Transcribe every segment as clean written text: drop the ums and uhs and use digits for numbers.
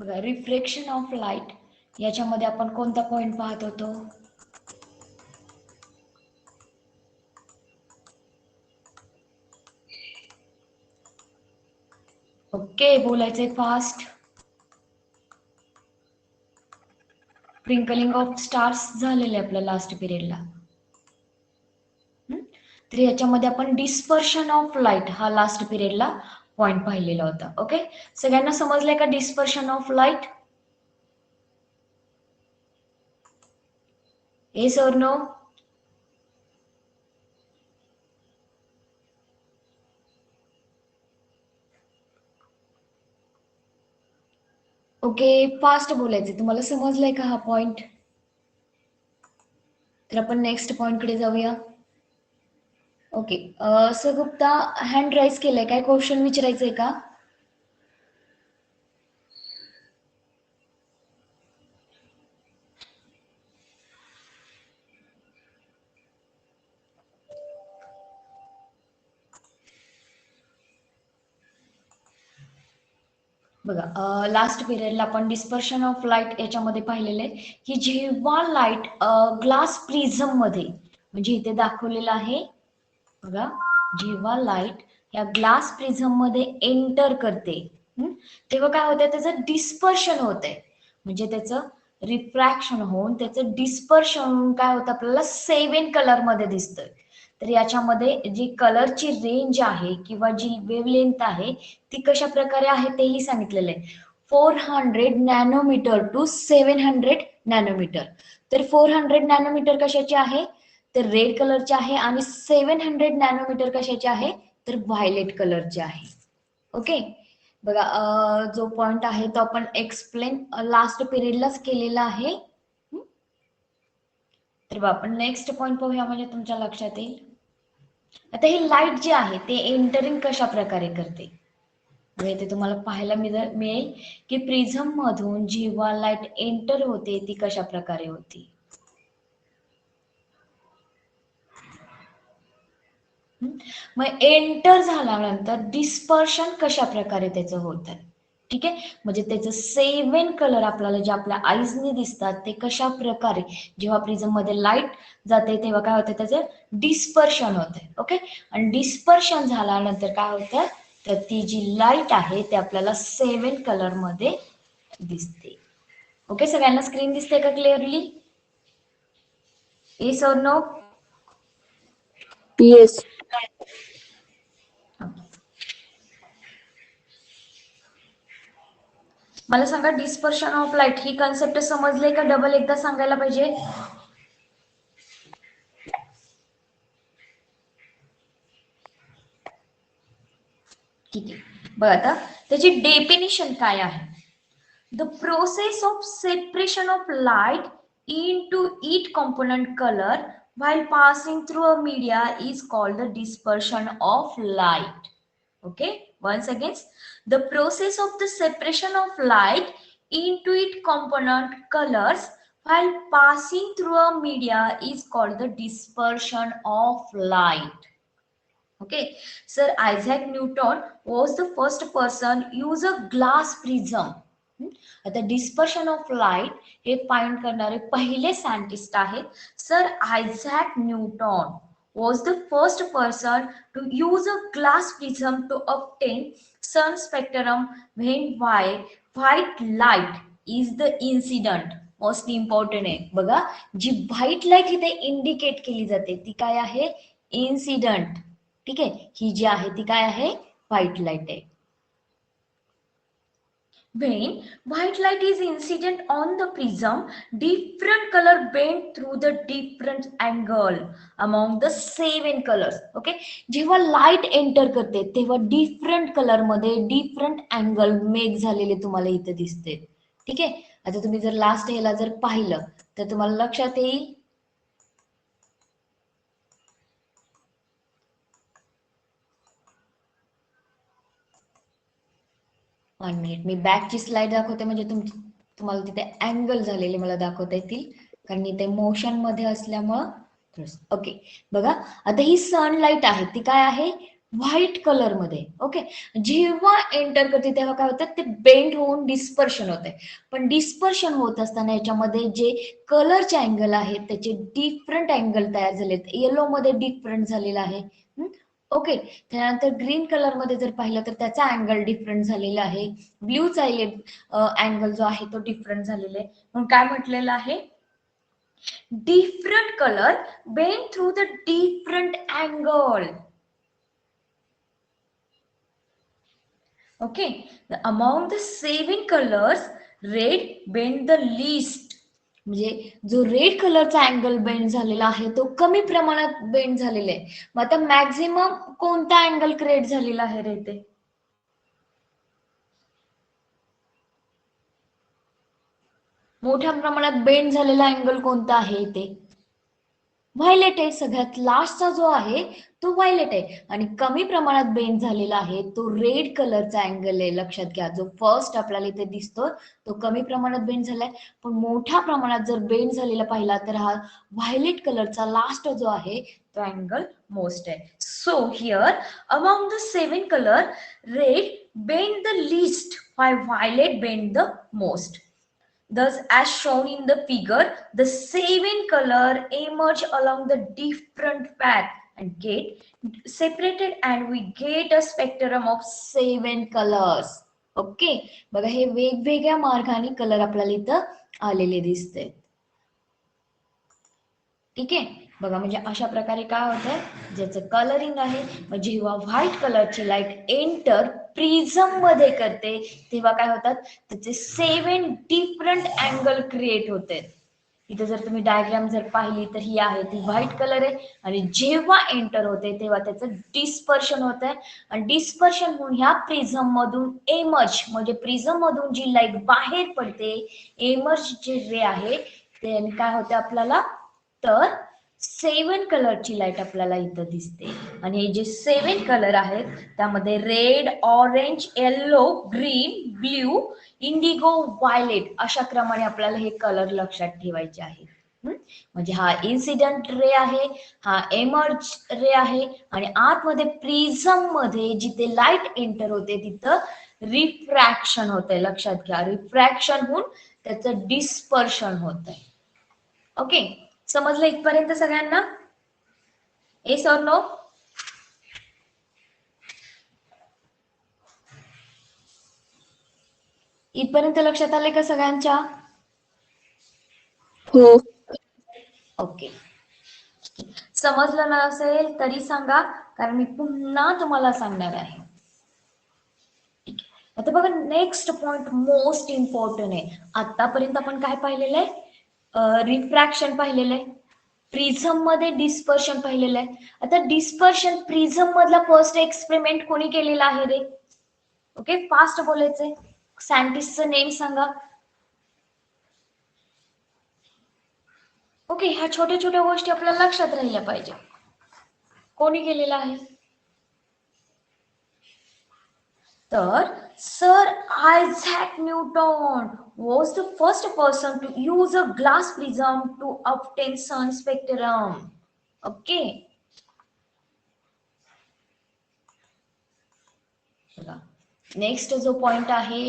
बघा, reflection of light याच्यामध्ये आपण कोणता पॉइंट पाहत होतो? ओके, बोलायचंय फास्ट. ट्विंकलिंग ऑफ स्टार्स झालेले आपल्या लास्ट पिरियडला. तर याच्यामध्ये आपण डिस्पर्शन ऑफ लाईट हा लास्ट पिरियडला पॉइंट पाहिलेला होता. ओके, सगळ्यांना समजलंय का डिस्पर्शन ऑफ लाईट? येस और नो? ओके, फास्ट बोलायचं. तुम्हाला समजलंय का हा पॉइंट? तर आपण नेक्स्ट पॉइंट कडे जाऊया. ओके, सगुप्ता हँड राईज केलंय, काय क्वेश्चन विचारायचंय का? बघा, लास्ट पिरियडला आपण डिस्पर्शन ऑफ लाईट याच्यामध्ये पाहिलेलं आहे की जेव्हा लाईट ग्लास प्रिझम मध्ये, म्हणजे इथे दाखवलेलं आहे बघा, जेव्हा लाईट या ग्लास प्रिझम मध्ये एंटर करते तेव्हा काय होतं, त्याचं डिस्पर्शन होतंय. म्हणजे त्याचं रिफ्रॅक्शन होऊन त्याचं डिस्पर्शन होऊन काय होतं, आपल्याला 7 कलर मध्ये दिसतं. तर याच्यामध्ये जी कलरची रेंज आहे किंवा जी वेवलेंथ आहे ती कशा प्रकारे आहे तेही सांगितलेलं आहे. 400 नॅनोमीटर टू 700 नॅनोमीटर. तर 400 नॅनोमीटर कशाची आहे, तर रेड कलरचे आहे, आणि 700 नॅनोमीटर कशाचे आहे, तर व्हायलेट कलरचे आहे. ओके, बघा, जो पॉइंट आहे तो आपण एक्सप्लेन लास्ट पिरियडलाच केलेला आहे. तर आपण नेक्स्ट पॉइंट पाहूया, म्हणजे तुमच्या लक्षात येईल. आता ही लाईट जी आहे ते एंटरिंग कशा प्रकारे करते, म्हणजे ते तुम्हाला पाहायला मिळेल की प्रिझम मधून जेव्हा लाईट एंटर होते ती कशा प्रकारे होती. मग एंटर झाल्यानंतर डिस्पर्शन कशा प्रकारे त्याचं होतं. ठीक आहे, म्हणजे त्याचं 7 कलर आपल्याला जे आपल्या आईजने दिसतात ते कशा प्रकारे जेव्हा प्रिझम मध्ये लाईट जाते तेव्हा काय होतं, त्याचं डिस्पर्शन होतंय. ओके, आणि डिस्पर्शन झाल्यानंतर काय होतं, तर ती जी लाईट आहे ते आपल्याला 7 कलर मध्ये दिसते. ओके, सगळ्यांना स्क्रीन दिसते का क्लिअरली? येस और नो? येस. मला सांगा, dispersion of light he concept समजले का? डबल एकदा सांगायला पाहिजे. ठीक आहे, बघा आता त्याची डेफिनेशन काय आहे. The process of separation of light into each component color while passing through a media is called the dispersion of light. Okay, once again, the process of the separation of light into its component colors while passing through a media is called the dispersion of light. Okay, Sir Isaac Newton was the first person use a glass prism. आता dispersion of light हे find करणारे पहिले scientist आहेत sir Isaac Newton. was the first person to use a glass prism to obtain sun spectrum when white light is the incident. Most important आहे बघा, जी white light इथे indicate केली जाते ती काय आहे, इन्सिडंट. ठीक आहे, ही जी आहे ती काय आहे, व्हाईट लाईट आहे. When white light is incident on the prism, different color bend through the different angle among the 7 colors. Okay, जेव्हा लाईट एंटर करते तेव्हा डिफरंट कलर मध्ये डिफरंट अँगल मेक झालेले तुम्हाला इथे दिसते. ठीक आहे, आता तुम्ही जर लास्ट ह्याला जर पाहिलं तर तुम्हाला लक्षात येईल. वन मिनिट, मी बॅकची स्लाइड दाखवते म्हणजे तुम्हाला तिथे अँगल झालेले मला दाखवता येतील, कारण इथे मोशन मध्ये असल्यामुळं. ओके, बघा आता ही सनलाइट आहे ती काय आहे, व्हाईट कलर मध्ये. ओके, जेव्हा एंटर करते तेव्हा काय होतं, ते बेंड होऊन डिस्पर्शन होते. पण डिस्पर्शन होत असताना याच्यामध्ये जे कलरचे अँगल आहेत त्याचे डिफरंट अँगल तयार झालेत. येलो मध्ये डिफरंट झालेला आहे. ओके, त्यानंतर ग्रीन कलर मध्ये जर पाहिलं तर त्याचा अँगल डिफरंट झालेला आहे. ब्ल्यूचा अँगल जो आहे तो डिफरंट झालेला आहे. म्हणून काय म्हटलेलं आहे, different color bend through the different angle. Okay, among the 7 colors red bend the least. म्हणजे जो रेड कलरचा अँगल बेंड झालेला आहे तो कमी प्रमाणात बेंड झालेला आहे. मग आता मॅक्झिमम कोणता अँगल क्रिएट झालेला आहे रे ते? मोठ्या प्रमाणात बेंड झालेला अँगल कोणता आहे इथे? व्हायलेट आहे. सगळ्यात लास्टचा जो आहे तो व्हायलेट आहे. आणि कमी प्रमाणात बेंड झालेला आहे तो रेड कलरचा अँगल आहे. लक्षात घ्या, जो फर्स्ट आपल्याला इथे दिसतो तो कमी प्रमाणात बेंड झालाय, पण मोठ्या प्रमाणात जर बेंड झालेला पाहिला तर हा व्हायलेट कलरचा लास्ट जो आहे तो अँगल मोस्ट आहे. So here among the 7 color red bend the least while violet bend the most. Thus, as shown in the figure, the 7 color emerge along the different path and get separated, and we get a spectrum of 7 colors. Okay, बघा हे वेगवेगळ्या मार्गाने colour आपल्याला इथं आलेले दिसते. ठीक आहे, बघा म्हणजे अशा प्रकारे काय होतंय, ज्याचं कलरिंग आहे, मग जेव्हा व्हाईट कलरची लाईट एंटर प्रिझम मध्ये करते तेव्हा काय होतात, त्याचे 7 डिफरंट अँगल क्रिएट होते. इथे जर तुम्ही डायग्राम जर पाहिली तर ही आहे ती व्हाईट कलर आहे, आणि जेव्हा एंटर होते तेव्हा त्याचं डिस्पर्शन होत आहे, आणि डिस्पर्शन होऊन ह्या प्रिझम मधून एमर्ज म्हणजे प्रिझम मधून जी लाईट बाहेर पडते, एमर्ज जे रे आहे ते काय होते आपल्याला, तर 7 कलरची लाईट आपल्याला इथं दिसते. आणि हे जे 7 कलर आहेत त्यामध्ये red, orange, yellow, green, blue, Indigo, violet अशा क्रमाने आपल्याला हे कलर लक्षात ठेवायचे आहेत. म्हणजे हा इन्सिडेंट रे आहे, हा एमर्ज रे आहे, आणि आतमध्ये प्रिझम मध्ये जिथे लाईट एंटर होते तिथं रिफ्रॅक्शन होते. लक्षात घ्या, रिफ्रॅक्शन होऊन त्याचं डिस्पर्शन होत आहे. ओके, समजलं इथपर्यंत सगळ्यांना? Yes or no? इथपर्यंत लक्षात आले का सगळ्यांच्या? हो. ओके, समजलं नसेल तरी सांगा, कारण मी पुन्हा तुम्हाला सांगणार आहे. आता बघा, नेक्स्ट पॉइंट मोस्ट इम्पॉर्टंट आहे. आतापर्यंत आपण काय पाहिलेलं आहे? रिफ्रॅक्शन पाहिलेलं आहे, प्रिझम मध्ये डिस्पर्शन पाहिलेलं आहे. आता डिस्पर्शन प्रिझम मधला फर्स्ट एक्सपेरिमेंट कोणी केलेला आहे रे? ओके, फास्ट बोलायचंय, सायंटिस्टचं नेम सांगा. ओके, ह्या छोट्या छोट्या गोष्टी आपल्याला लक्षात राहिल्या पाहिजे. कोणी केलेला आहे? तर sir Isaac Newton was the first person to use a glass prism to obtain sun spectrum. Okay. Next जो पॉइंट आहे,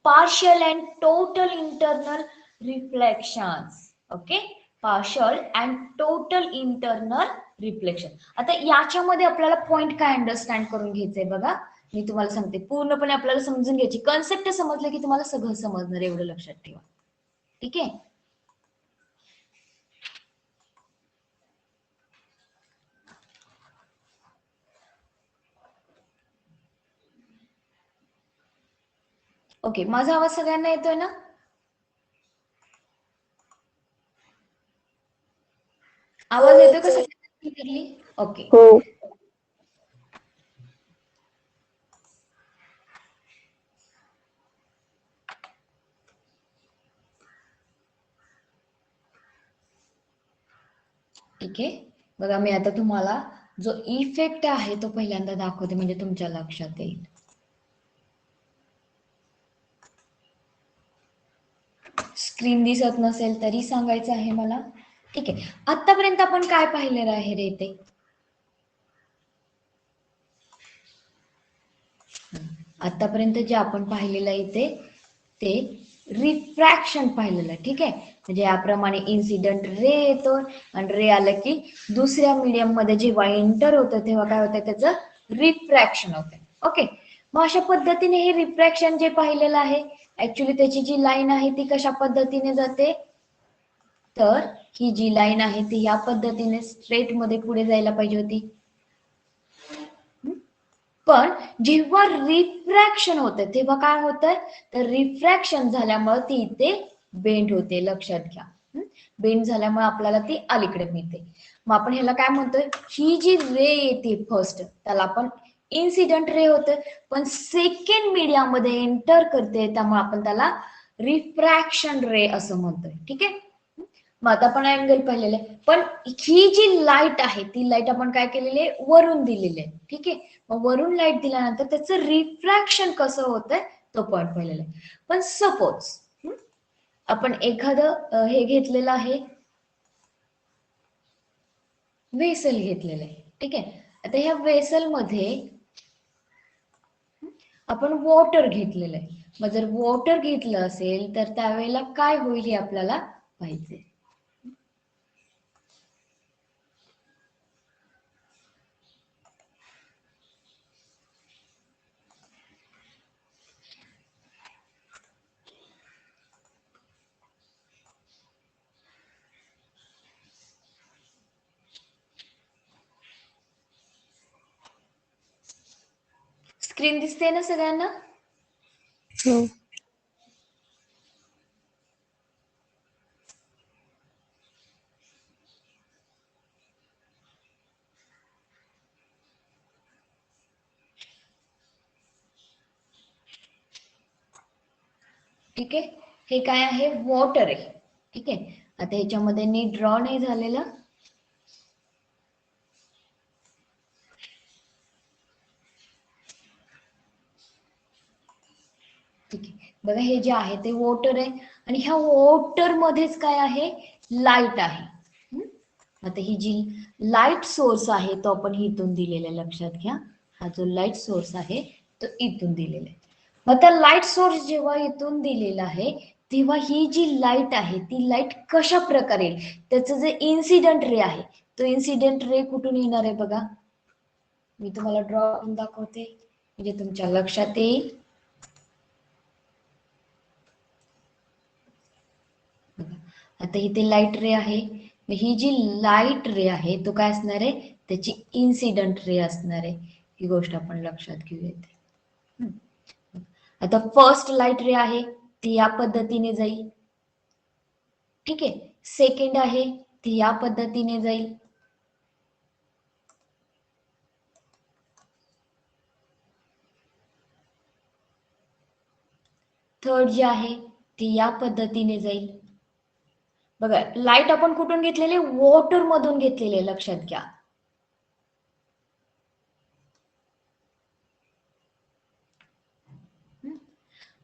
partial and total internal reflections. Okay, partial and total internal reflection. आता याच्यामध्ये आपल्याला पॉइंट काय understand करून घ्यायचंय बघा, मी तुम्हाला सांगते, पूर्णपणे आपल्याला समजून घ्यायची. कन्सेप्ट समजलं की तुम्हाला सगळं समजणार, एवढं लक्षात ठेवा. ठीक आहे, ओके. माझा आवाज सगळ्यांना येतोय ना? आवाज येतोय का सगळ्यांना? ओके. हो. ठीक आहे, बघा मी आता तुम्हाला जो इफेक्ट आहे तो पहिल्यांदा दाखवते, म्हणजे तुमच्या लक्षात येईल. स्क्रीन दिसत नसेल तरी सांगायचं आहे मला. ठीक आहे, आतापर्यंत आपण काय पाहिलेलं आहे रे ते? आतापर्यंत जे आपण पाहिलेलं आहे ते रिफ्रॅक्शन पाहिलेलं आहे. ठीक आहे, म्हणजे याप्रमाणे इन्सिडेंट रे येतो आणि रे आलं की दुसऱ्या मीडियम मध्ये जेव्हा एंटर होतं तेव्हा काय होतं, त्याचं रिफ्रॅक्शन होतं. ओके, मग अशा पद्धतीने हे रिफ्रॅक्शन जे पाहिलेलं आहे, ऍक्च्युली त्याची जी लाईन आहे ती कशा पद्धतीने जाते, तर ही जी लाईन आहे ती या पद्धतीने स्ट्रेट मध्ये पुढे जायला पाहिजे होती. पण जेव्हा रिफ्रॅक्शन होतं तेव्हा काय होतंय, तर रिफ्रॅक्शन झाल्यामुळे ती इथे बेंड होते. लक्षात घ्या, बेंड झाल्यामुळे आपल्याला ती अलीकडे मिळते. मग आपण ह्याला काय म्हणतोय, ही जी रे येते फर्स्ट त्याला आपण इन्सिडेंट रे होते, पण सेकंड मीडियामध्ये एंटर करते त्यामुळे आपण त्याला रिफ्रॅक्शन रे असं म्हणतोय. ठीक आहे, मग आता आपण अँगल पाहिलेले, पण ही जी लाईट आहे ती लाईट आपण काय केलेली आहे, वरून दिलेली आहे. ठीक आहे, मग वरून लाईट दिल्यानंतर त्याचं रिफ्रॅक्शन कसं होतंय तो पॉइंट पाहिलेला आहे. पण सपोज आपण एखादं हे घेतलेलं आहे, वेसल घेतलेलं आहे. ठीक आहे, आता ह्या वेसल मध्ये आपण वॉटर घेतलेलं आहे. मग जर वॉटर घेतलं असेल तर त्यावेळेला काय होईल हे आपल्याला पाहिजे. स्क्रीन दिसते ना सगळ्यांना? ठीक आहे, हे काय आहे, वॉटर आहे. ठीक आहे, आता ह्याच्यामध्ये नीट ड्रॉ नाही झालेलं. ठीक आहे, बघा हे जे आहे ते वॉटर आहे आणि ह्या वॉटर मध्येच काय आहे, लाईट आहे. आता ही जी लाईट सोर्स आहे तो आपण इथून दिलेला आहे. लक्षात घ्या, हा जो लाईट सोर्स आहे तो इथून दिलेला आहे. मग त्या लाईट सोर्स जेव्हा इथून दिलेला आहे तेव्हा ही जी लाईट आहे ती लाईट कशा प्रकारे, त्याचं जे इन्सिडेंट रे आहे तो इन्सिडेंट रे कुठून येणार आहे बघा, मी तुम्हाला ड्रॉ करून दाखवते म्हणजे तुमच्या लक्षात येईल. आता इथे लाईट रे आहे, ही जी लाईट रे आहे तो काय असणार आहे, त्याची इन्सिडेंट रे असणार आहे. ही गोष्ट आपण लक्षात घेऊयात. आता फर्स्ट लाईट रे आहे ती या पद्धतीने जाईल. ठीक आहे, सेकंड आहे ती या पद्धतीने जाईल. थर्ड जी आहे ती या पद्धतीने जाईल. बघा लाईट आपण कुठून घेतलेले, वॉटर मधून घेतलेले, लक्षात घ्या.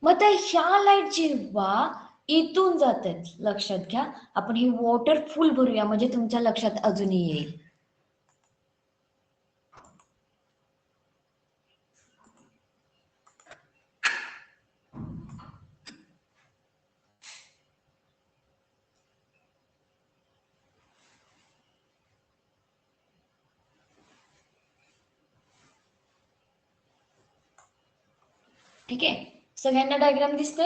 मग त्या ह्या लाईट जेव्हा इथून जातात, लक्षात घ्या, आपण ही वॉटर फुल भरूया म्हणजे तुमच्या लक्षात अजूनही येईल. ठीक आहे, सगळ्यांना डायग्राम दिसते.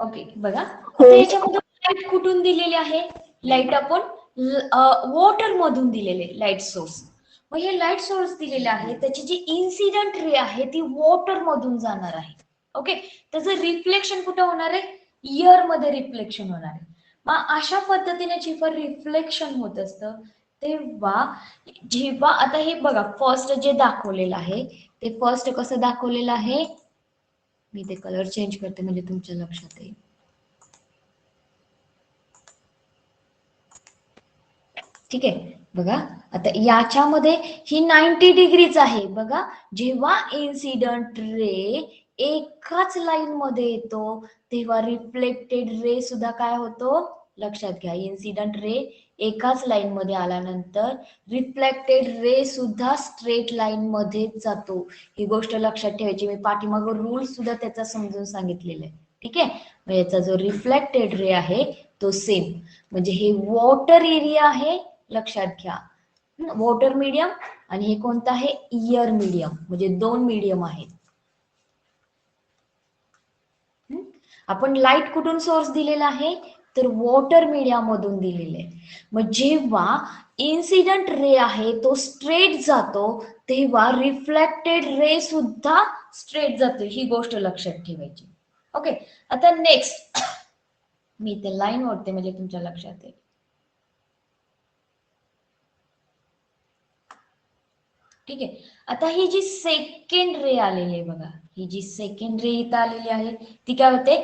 ओके, बघा याच्यामध्ये लाईट कुठून दिलेली आहे, लाईट आपण वॉटर मधून दिलेले लाईट सोर्स. मग हे लाईट सोर्स दिलेले आहे त्याची जी इन्सिडेंट रे आहे ती वॉटर मधून जाणार आहे. ओके, त्याचं रिफ्लेक्शन कुठे होणार आहे, एअर मध्ये रिफ्लेक्शन होणार आहे. मग अशा पद्धतीने जेव्हा रिफ्लेक्शन होत असतं तेव्हा जेव्हा, आता हे बघा फर्स्ट जे दाखवलेलं आहे ते फर्स्ट कसं दाखवलेलं आहे, मी ते कलर चेंज करते म्हणजे तुमच्या लक्षात येईल. ठीक आहे, बघा आता याच्यामध्ये ही 90 डिग्रीच आहे. बघा जेव्हा इन्सिडेंट रे एकाच लाईन मध्ये येतो तेव्हा रिफ्लेक्टेड रे सुद्धा काय होतो, लक्षात घ्या, इन्सिडेंट रे एकाच लाईन मध्ये आल्यानंतर रिफ्लेक्टेड रे सुद्धा स्ट्रेट लाईन मध्येच जातो. ही गोष्ट लक्षात ठेवायची. मी पाठीमागं रूल सुद्धा त्याचा समजून सांगितलेला आहे. ठीक आहे, मग याचा जो रिफ्लेक्टेड रे आहे तो सेम, म्हणजे हे वॉटर एरिया आहे, लक्षात घ्या, वॉटर मीडियम, आणि हे कोणतं आहे, एअर मीडियम, म्हणजे दोन मीडियम आहेत. आपण लाईट कुठून सोर्स दिलेला आहे, तर वॉटर मीडियम मधून दिलेले आहे. मग जेव्हा इन्सिडेंट रे आहे तो स्ट्रेट जातो, तेव्हा रिफ्लेक्टेड रे सुद्धा स्ट्रेट जातो. ही गोष्ट लक्षात ठेवायची. ओके, आता नेक्स्ट मी ते लाईन ओढते म्हणजे तुमच्या लक्षात येईल. ठीक आहे, आता ही जी सेकंड रे आलेली आहे बघा, ही जी सेकंड रे इथं आलेली आहे ती काय होते,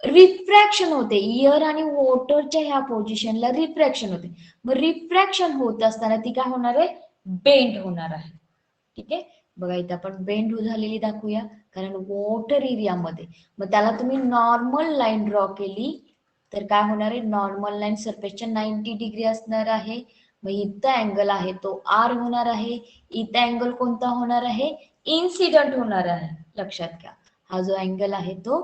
रिफ्रॅक्शन होते. एअर आणि वॉटरच्या ह्या पोझिशनला रिफ्रॅक्शन होते. मग रिफ्रॅक्शन होत असताना ती काय होणार आहे, बेंड होणार आहे. ठीक आहे, बघा इथं आपण बेंड झालेली दाखवूया, कारण वॉटर एरियामध्ये. मग त्याला तुम्ही नॉर्मल लाईन ड्रॉ केली तर काय होणार आहे, नॉर्मल लाईन सरफेसच्या 90 डिग्री असणार आहे. मग इथं अँगल आहे तो आर होणार आहे. इथं अँगल कोणता होणार आहे, इन्सिडंट होणार आहे. लक्षात घ्या, हा जो अँगल आहे तो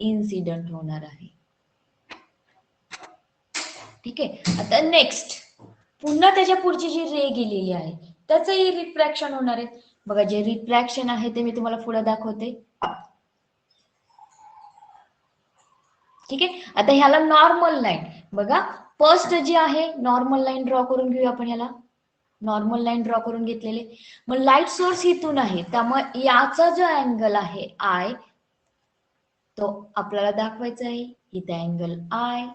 इन्सिडंट होणार आहे. ठीक आहे, आता नेक्स्ट पुन्हा त्याच्या पुढची जी रे गेलेली आहे त्याचंही रिफ्रॅक्शन होणार आहे. बघा, जे रिफ्रॅक्शन आहे ते मी तुम्हाला पुढे दाखवते. ठीक आहे, आता ह्याला नॉर्मल लाईन बघा, फर्स्ट जी आहे नॉर्मल लाईन ड्रॉ करून घेऊया आपण. ह्याला नॉर्मल लाईन ड्रॉ करून घेतलेले. मग लाईट सोर्स इथून आहे, त्यामुळे याचा जो अँगल आहे आय तो आपल्याला दाखवायचा आहे. इथे अँगल आय,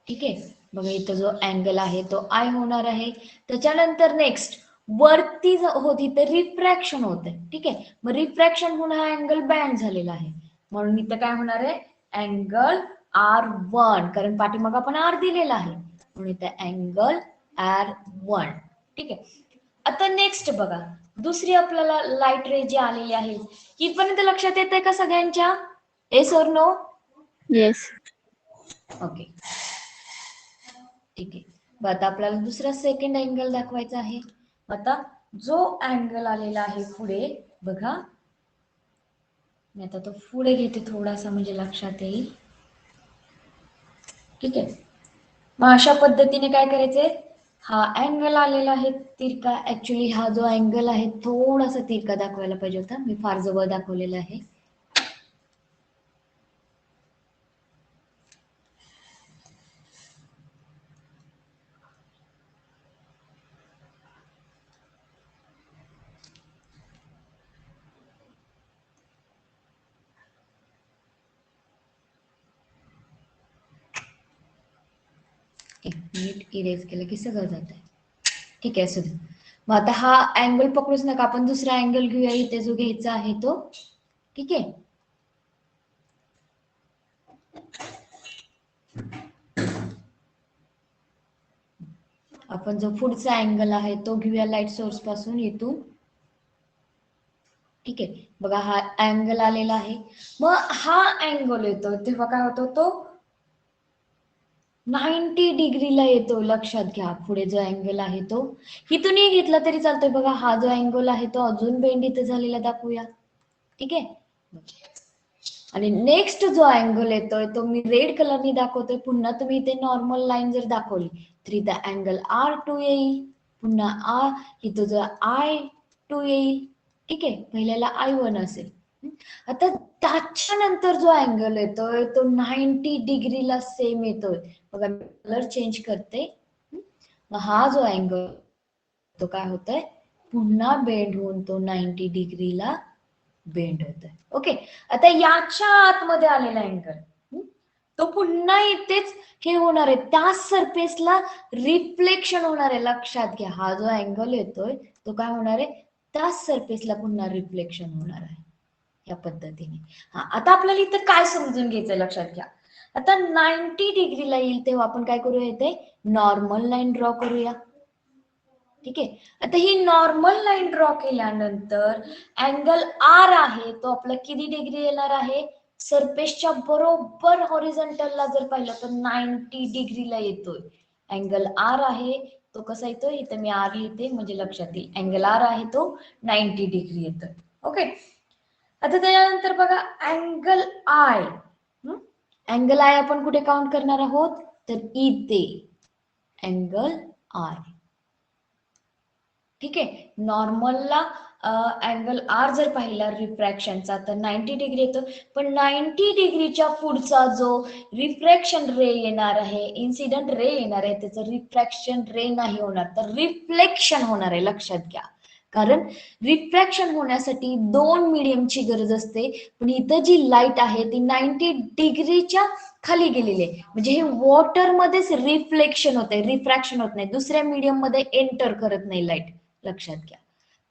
ठीक आहे. बघा इथं जो अँगल आहे तो आय होणार आहे. त्याच्यानंतर नेक्स्ट वरती होती तर रिफ्रॅक्शन होत आहे. ठीक आहे, मग रिफ्रॅक्शन होऊन हा अँगल बँड झालेला आहे, म्हणून इथं काय होणार आहे, अँगल R1, कारण पाठीमाग आपण आर दिलेला आहे, म्हणून इथं अँगल R1. ठीक आहे, आता नेक्स्ट बघा, दुसरी आपल्याला लाईट रे जी आलेली आहे, इथपर्यंत लक्षात येत आहे का सगळ्यांच्या, येस और नो? येस. ओके, ठीक आहे. आता आपल्याला दुसरा सेकंड अँगल दाखवायचा आहे. आता जो अँगल आलेला आहे पुढे बघा, मी आता तो पुढे घेते थोडासा म्हणजे लक्षात येईल. ठीक आहे, मग अशा पद्धतीने काय करायचंय, हा अँगल आलेला आहे तिरका. ऍक्च्युली हा जो अँगल आहे थोडासा तिरका दाखवायला पाहिजे होता, मी फार जवळ दाखवलेला आहे. नीट इरेज केलं की सगळं जात आहे. ठीक आहे, असू दे. मग आता हा अँगल पकडूच नका, आपण दुसरा अँगल घेऊया इथे जो घ्यायचा आहे तो. ठीक आहे, आपण जो पुढचा अँगल आहे तो घेऊया लाईट सोर्स पासून इथून. ठीक आहे, बघा हा अँगल आलेला आहे. मग हा अँगल येतो तेव्हा काय होतो, तो 90 डिग्रीला येतो. लक्षात घ्या, पुढे जो अँगल आहे तो इथूनही घेतला तरी चालतोय. बघा हा जो अँगल आहे तो अजून बेंड इथे झालेला दाखवूया. ठीक आहे, आणि नेक्स्ट जो अँगल येतोय तो मी रेड कलरनी दाखवतोय. पुन्हा तुम्ही इथे नॉर्मल लाईन जर दाखवली तर इथं अँगल R2 येईल, पुन्हा इथं जो I2 येईल. ठीक आहे, पहिल्याला I1 असेल. आता त्याच्यानंतर जो अँगल येतोय तो 90 डिग्रीला सेम येतोय. बघा कलर चेंज करते. मग हा जो अँगल तो काय होतोय, पुन्हा बेंड होऊन तो 90 डिग्रीला बेंड होतोय. ओके, आता याच्या आतमध्ये आलेला अँगल तो पुन्हा इथेच हे होणार आहे, त्या सरफेसला रिफ्लेक्शन होणार आहे. लक्षात घ्या, हा जो अँगल येतोय तो काय होणार आहे, त्याच सरफेसला पुन्हा रिफ्लेक्शन होणार आहे या पद्धतीने. हा, आता आपल्याला इथं काय समजून घ्यायचं लक्षात घ्या. आता 90 डिग्रीला येईल तेव्हा आपण काय करूया, इथे नॉर्मल लाईन ड्रॉ करूया. ठीक आहे. आता ही नॉर्मल लाईन ड्रॉ केल्यानंतर अँगल आर आहे तो आपला किती डिग्री येणार आहे, सरफेसच्या बरोबर हॉरिझॉन्टलला जर पाहिलं तर 90 डिग्रीला येतोय. अँगल आर आहे तो कसा येतोय, इथं मी आर लिहिते म्हणजे लक्षात येईल. अँगल आर आहे तो 90 डिग्री येतोय. ओके. आता त्यानंतर बघा अँगल आय. अँगल आय आपण कुठे काउंट करणार आहोत, तर इथे अँगल आर. ठीक आहे. नॉर्मलला अँगल आर जर पाहिला रिफ्रॅक्शनचा तर 90 डिग्री येतो, पण 90 डिग्रीच्या पुढचा जो रिफ्रॅक्शन रे येणार आहे, इन्सिडेंट रे येणार आहे, त्याचं रिफ्रॅक्शन रे नाही होणार तर रिफ्लेक्शन होणार आहे. लक्षात घ्या, कारण रिफ्रॅक्शन होण्यासाठी दोन मीडियमची गरज असते, पण इथं जी लाईट आहे ती 90 डिग्रीच्या खाली गेलेली आहे, म्हणजे हे वॉटर मध्येच रिफ्लेक्शन होत आहे, रिफ्रॅक्शन होत नाही, दुसऱ्या मीडियम मध्ये एंटर करत नाही लाईट. लक्षात घ्या,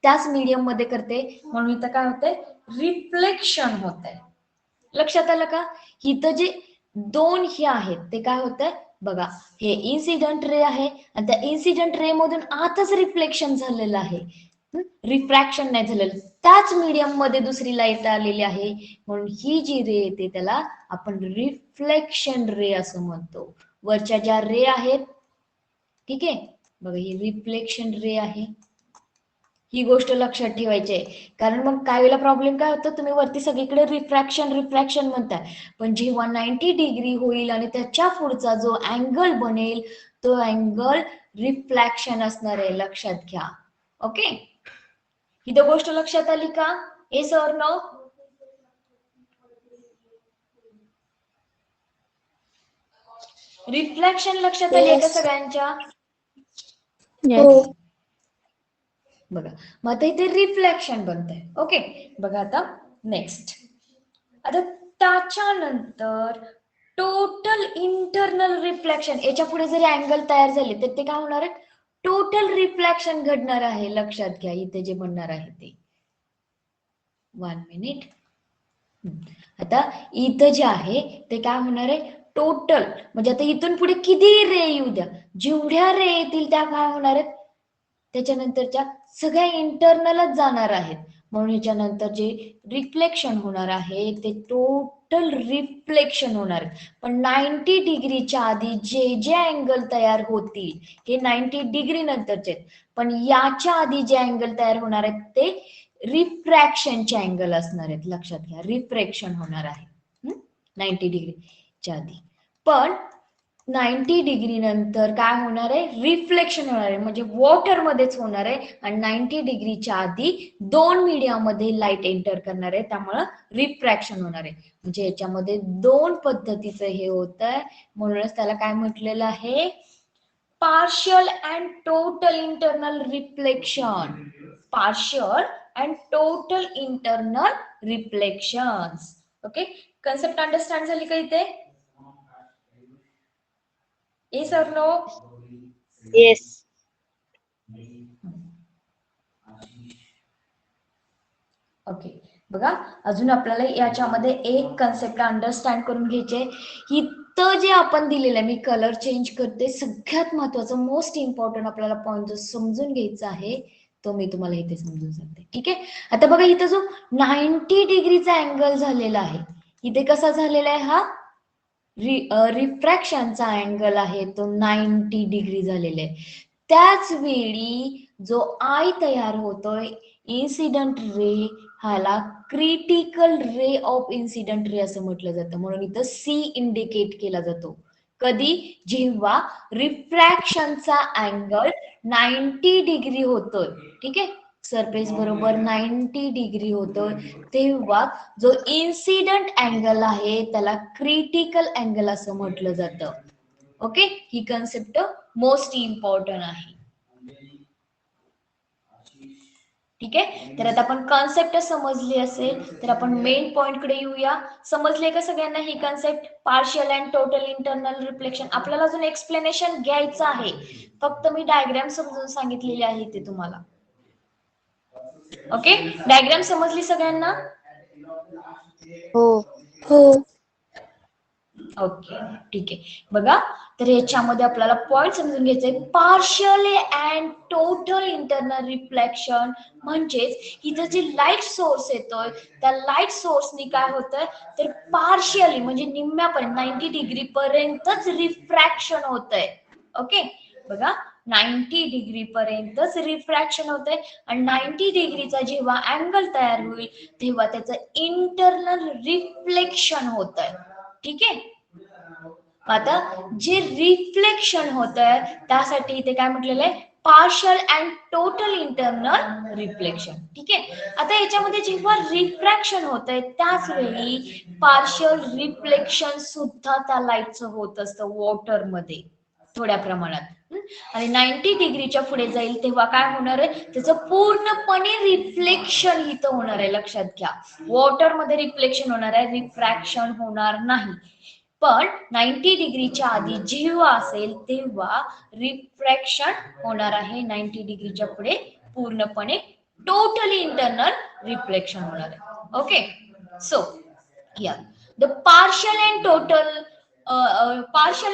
त्याच मीडियम मध्ये करते, म्हणून इथं काय होतंय, रिफ्लेक्शन होत आहे. लक्षात आलं का? इथं जे दोन हे आहेत ते काय होत आहे बघा, हे इन्सिडेंट रे आहे आणि त्या इन्सिडेंट रे मधून आताच रिफ्लेक्शन झालेलं आहे, रिफ्रॅक्शन नाही झालेलं. त्याच मीडियम मध्ये दुसरी लाईट आलेली आहे, म्हणून ही जी रे येते त्याला आपण रिफ्लेक्शन रे असं म्हणतो. वरच्या ज्या रे आहेत, ठीक आहे, बघा ही रिफ्लेक्शन रे आहे. ही गोष्ट लक्षात ठेवायची आहे, कारण मग काही वेळेला प्रॉब्लेम काय होतं, तुम्ही वरती सगळीकडे रिफ्रॅक्शन रिफ्रॅक्शन म्हणताय, पण जेव्हा 90 डिग्री होईल आणि त्याच्या पुढचा जो अँगल बनेल तो अँगल रिफ्लॅक्शन असणार आहे. लक्षात घ्या. ओके, ही तर गोष्ट लक्षात आली का? Yes or no? रिफ्लेक्शन लक्षात आली आहे का सगळ्यांच्या? बघा, मग आता इथे रिफ्लेक्शन बनतंय. ओके, बघा आता नेक्स्ट. आता त्याच्यानंतर टोटल इंटरनल रिफ्लेक्शन, याच्या पुढे जरी अँगल तयार झाले तर ते काय होणार आहे, टोटल रिफ्लेक्शन घडणार आहे. लक्षात घ्या, इथे जे बनणार आहे ते 1 मिनिट. आता इथं जे आहे ते काय होणार आहे, टोटल म्हणजे आता इथून पुढे किती रे येऊ द्या, जेवढ्या रे येतील त्या काय होणार आहेत, त्याच्यानंतरच्या सगळ्या इंटरनलच जाणार आहेत, म्हणून ह्याच्यानंतर जे रिफ्लेक्शन होणार आहे ते टोटल रिफ्लेक्शन होणार आहे. पण 90 डिग्रीच्या आधी जे जे अँगल तयार होतील हे 90 डिग्री नंतरचे, पण याच्या आधी जे अँगल तयार होणार आहेत ते रिफ्रॅक्शनचे अँगल असणार आहेत. लक्षात घ्या, रिफ्रॅक्शन होणार आहे 90 डिग्रीच्या आधी, पण 90 डिग्री नंतर काय होणार आहे, रिफ्लेक्शन होणार आहे, म्हणजे वॉटर मध्येच होणार आहे, आणि 90 डिग्रीच्या आधी दोन मीडिया मध्ये लाईट एंटर करणार आहे, त्यामुळे रिफ्रॅक्शन होणार आहे. म्हणजे याच्यामध्ये दोन पद्धतीचं हे होत आहे, म्हणूनच त्याला काय म्हटलेलं आहे, partial and total internal reflection. Partial and total internal reflections. Okay, concept understand झाली का इथे? Yes or no? Yes. Okay, बघा अजून आपल्याला याच्यामध्ये एक कन्सेप्ट अंडरस्टँड करून घ्यायचे. इथं जे आपण दिलेलं आहे, मी कलर चेंज करते, सगळ्यात महत्वाचं मोस्ट इम्पॉर्टंट आपल्याला पॉइंट जो समजून घ्यायचा आहे तो मी तुम्हाला इथे समजून सांगते. ठीक आहे, आता बघा इथं जो 90 डिग्रीचा अँगल झालेला आहे, इथे कसा झालेला आहे, हा रिफ्रॅक्शनचा अँगल आहे तो 90 डिग्री झालेला आहे. त्याच वेळी जो आय तयार होतोय, इन्सिडेंट रे, ह्याला critical ray of incident ray असं म्हटलं जातं, म्हणून इथं सी इंडिकेट केला जातो. कधी, जेव्हा रिफ्रॅक्शनचा अँगल 90 डिग्री होतोय, ठीक आहे, सरफेस बरोबर 90 डिग्री होतोय, तेव्हा जो इन्सिडेंट अँगल आहे त्याला क्रिटिकल अँगल असं म्हटलं जातं. ओके, ही कन्सेप्ट मोस्ट इम्पॉर्टंट आहे. ठीक आहे, तर आता आपण कॉन्सेप्ट समजली असेल तर आपण मेन पॉइंट कडे येऊया. समजले का सगळ्यांना ही concept, partial and total internal reflection? आपल्याला अजून एक्सप्लेनेशन घ्यायचं आहे, फक्त मी डायग्राम समजून सांगितलेली आहे ते तुम्हाला. ओके, डायग्राम समजली सगळ्यांना? हो. हो. ओके, ठीक आहे. बघा, तर याच्यामध्ये आपल्याला पॉइंट समजून घ्यायचे. Partial and total internal reflection म्हणजेच इथं जे लाईट सोर्स येतोय त्या लाईट सोर्सनी काय होतंय तर पार्शियली म्हणजे निम्म्यापर्यंत 90 डिग्री पर्यंतच रिफ्रॅक्शन होतंय. ओके, बघा 90 डिग्री पर्यंतच रिफ्रॅक्शन होतंय आणि 90 डिग्रीचा जेव्हा अँगल तयार होईल तेव्हा त्याचं इंटरनल रिफ्लेक्शन होतंय. ठीक आहे. आता जे रिफ्लेक्शन होत आहे त्यासाठी इथे काय म्हटलेलं आहे partial and total internal reflection. ठीक आहे. आता याच्यामध्ये जेव्हा रिफ्रॅक्शन होत आहे त्याच वेळी पार्शियल रिफ्लेक्शन सुद्धा त्या लाईटचं होत असतं वॉटरमध्ये थोड्या प्रमाणात. आणि 90 डिग्रीच्या पुढे जाईल तेव्हा काय होणार आहे त्याचं पूर्णपणे रिफ्लेक्शन इथं होणार आहे. लक्षात घ्या, वॉटरमध्ये रिफ्लेक्शन होणार आहे, रिफ्रॅक्शन होणार नाही. पण 90 डिग्रीच्या आधी जेव्हा असेल तेव्हा रिफ्रॅक्शन होणार आहे. 90 डिग्रीच्या पुढे पूर्णपणे टोटली इंटरनल रिफ्लेक्शन होणार आहे. Okay, so here the partial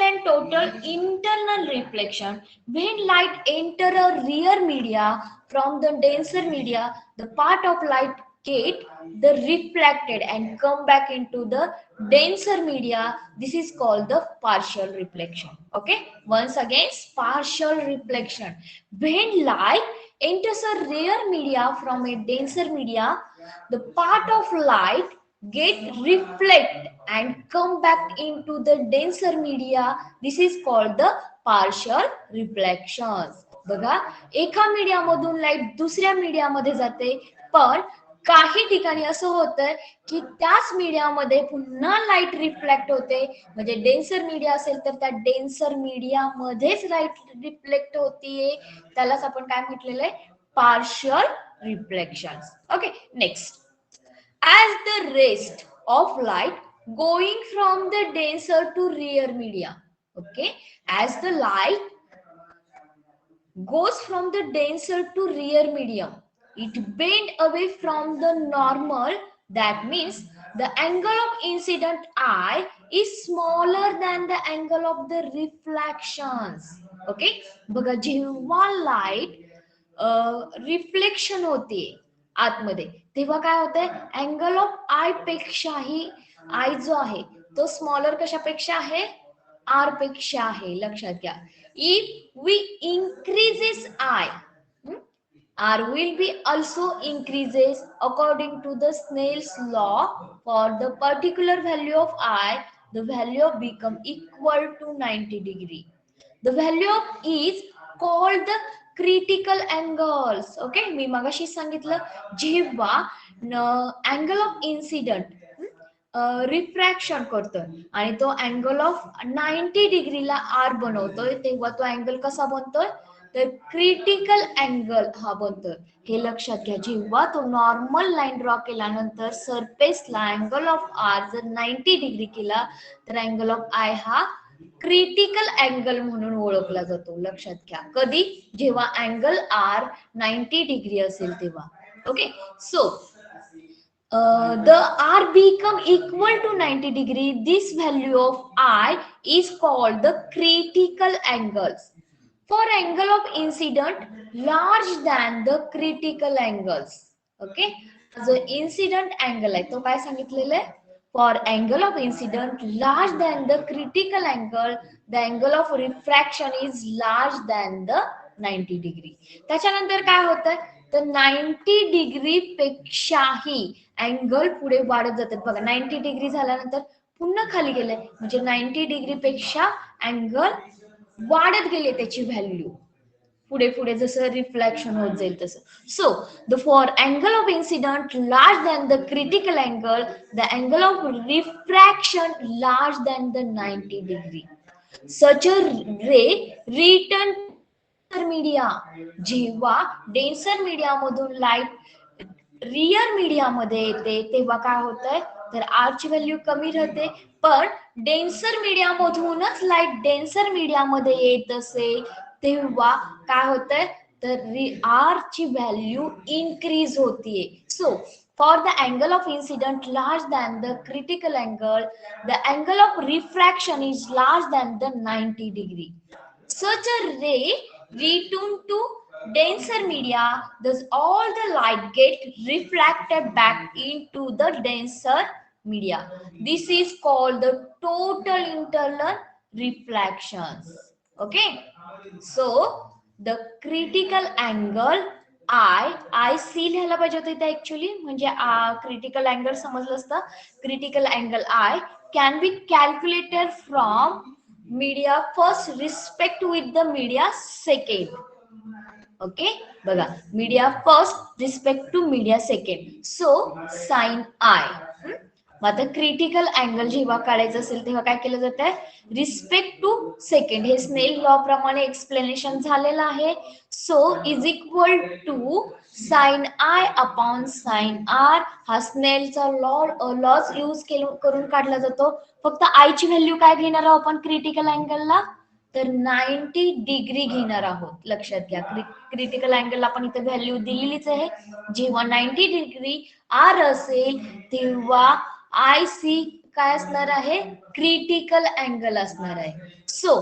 and total internal reflection when light enter a rear media from the denser media, the part of light get the reflected and come back into the denser media. This is called the partial reflection. Okay, once again, partial reflection when light enters a rear media from a denser media, the part of light get reflect and come back into the denser media. This is called the partial reflections. बघा, एका मीडियामधून light दुसऱ्या मीडियामध्ये जाते पण काही ठिकाणी असं होतंय की त्याच मीडियामध्ये पुन्हा लाईट रिफ्लेक्ट होते. म्हणजे डेन्सर मीडिया असेल तर त्या डेन्सर मीडियामध्येच लाईट रिफ्लेक्ट होतीये. त्यालाच आपण काय म्हटलेलं आहे partial reflection. Okay, next. As the rest of light going from the denser to rear media. Okay, as the light goes from the denser to rear medium, it bend away from the normal. That means the angle of incident eye is smaller than the angle of the reflections. Okay, बघा जेव्हा light reflection होते आतमध्ये तेव्हा काय होतंय angle of I पेक्षाही I जो आहे तो स्मॉलर कशापेक्षा आहे आर पेक्षा आहे. लक्षात घ्या, if we increases I, R will be also increases according to the Snell's law. For the particular value of I, the value of become equal to 90 degree. The value of is called the critical angles. Okay, मी मगाशी सांगितलं जेव्हा angle of incident refraction करतोय आणि तो angle of 90 डिग्रीला R बनवतोय तेव्हा तो angle कसा बनतोय तर क्रिटिकल अँगल हा बनतोय. हे लक्षात घ्या, जेव्हा तो नॉर्मल लाईन ड्रॉ केल्यानंतर सरफेसला अँगल ऑफ आर जर 90 डिग्री केला तर अँगल ऑफ आय हा क्रिटिकल अँगल म्हणून ओळखला जातो. लक्षात घ्या, कधी जेव्हा अँगल आर 90 डिग्री असेल तेव्हा. Okay, so the R become equal to 90 degree. This value of I is called the critical angles. For angle of incident large than the critical angles. Okay, जो incident angle आहे तो काय सांगितलेलं आहे for angle of incident large than the critical angle, the angle of refraction is large than the 90 degree. त्याच्यानंतर काय होतं तर 90 डिग्री पेक्षाही अँगल पुढे वाढत जातात. बघा 90 डिग्री झाल्यानंतर पुन्हा खाली गेले म्हणजे 90 डिग्री पेक्षा अँगल वाढत गेले त्याची व्हॅल्यू पुढे पुढे जसं रिफ्लेक्शन होत जाईल तसं. So the for angle of incident large than the critical angle, the angle of refraction large than the 90 degree. Such a ray return media. जेव्हा डेन्सर मीडिया मधून लाईट रियर मीडिया मध्ये येते तेव्हा काय होतंय तर आर ची व्हॅल्यू कमी राहते. पण डेन्सर मीडिया मधूनच लाईट डेन्सर मीडिया मध्ये येत असेल तेव्हा काय होतंय तर आर ची व्हॅल्यू इन्क्रीज होतीये. So For the angle of incident larger than the critical angle, the angle of refraction is larger than the 90 degree. Such a ray returned to denser media, thus all the light get reflected back into the denser media. This is called the total internal reflections. Okay, so the critical angle I C लिहायला पाहिजे होतं इथे actually, म्हणजे critical angle समजलं असतं. Critical angle I can be calculated from media first respect with the media second. Okay, बघा, media first respect to media second. So sine I. मग आता क्रिटिकल अँगल जेव्हा काढायचं असेल तेव्हा काय केलं जातं, रिस्पेक्ट टू सेकंड. हे स्नेल लॉ प्रमाणे एक्सप्लेनेशन झालेलं आहे. So is equal to sine I upon sine R. हा स्नेलचा लॉज यूज करून काढला जातो. फक्त आय ची व्हॅल्यू काय घेणार आहोत आपण क्रिटिकल अँगलला, तर 90 डिग्री घेणार आहोत. लक्षात घ्या, क्रिटिकल अँगल आपण इथे व्हॅल्यू दिलेलीच आहे. जेव्हा 90 डिग्री आर असेल तेव्हा आय सी काय असणार आहे, क्रिटिकल अँगल असणार आहे. So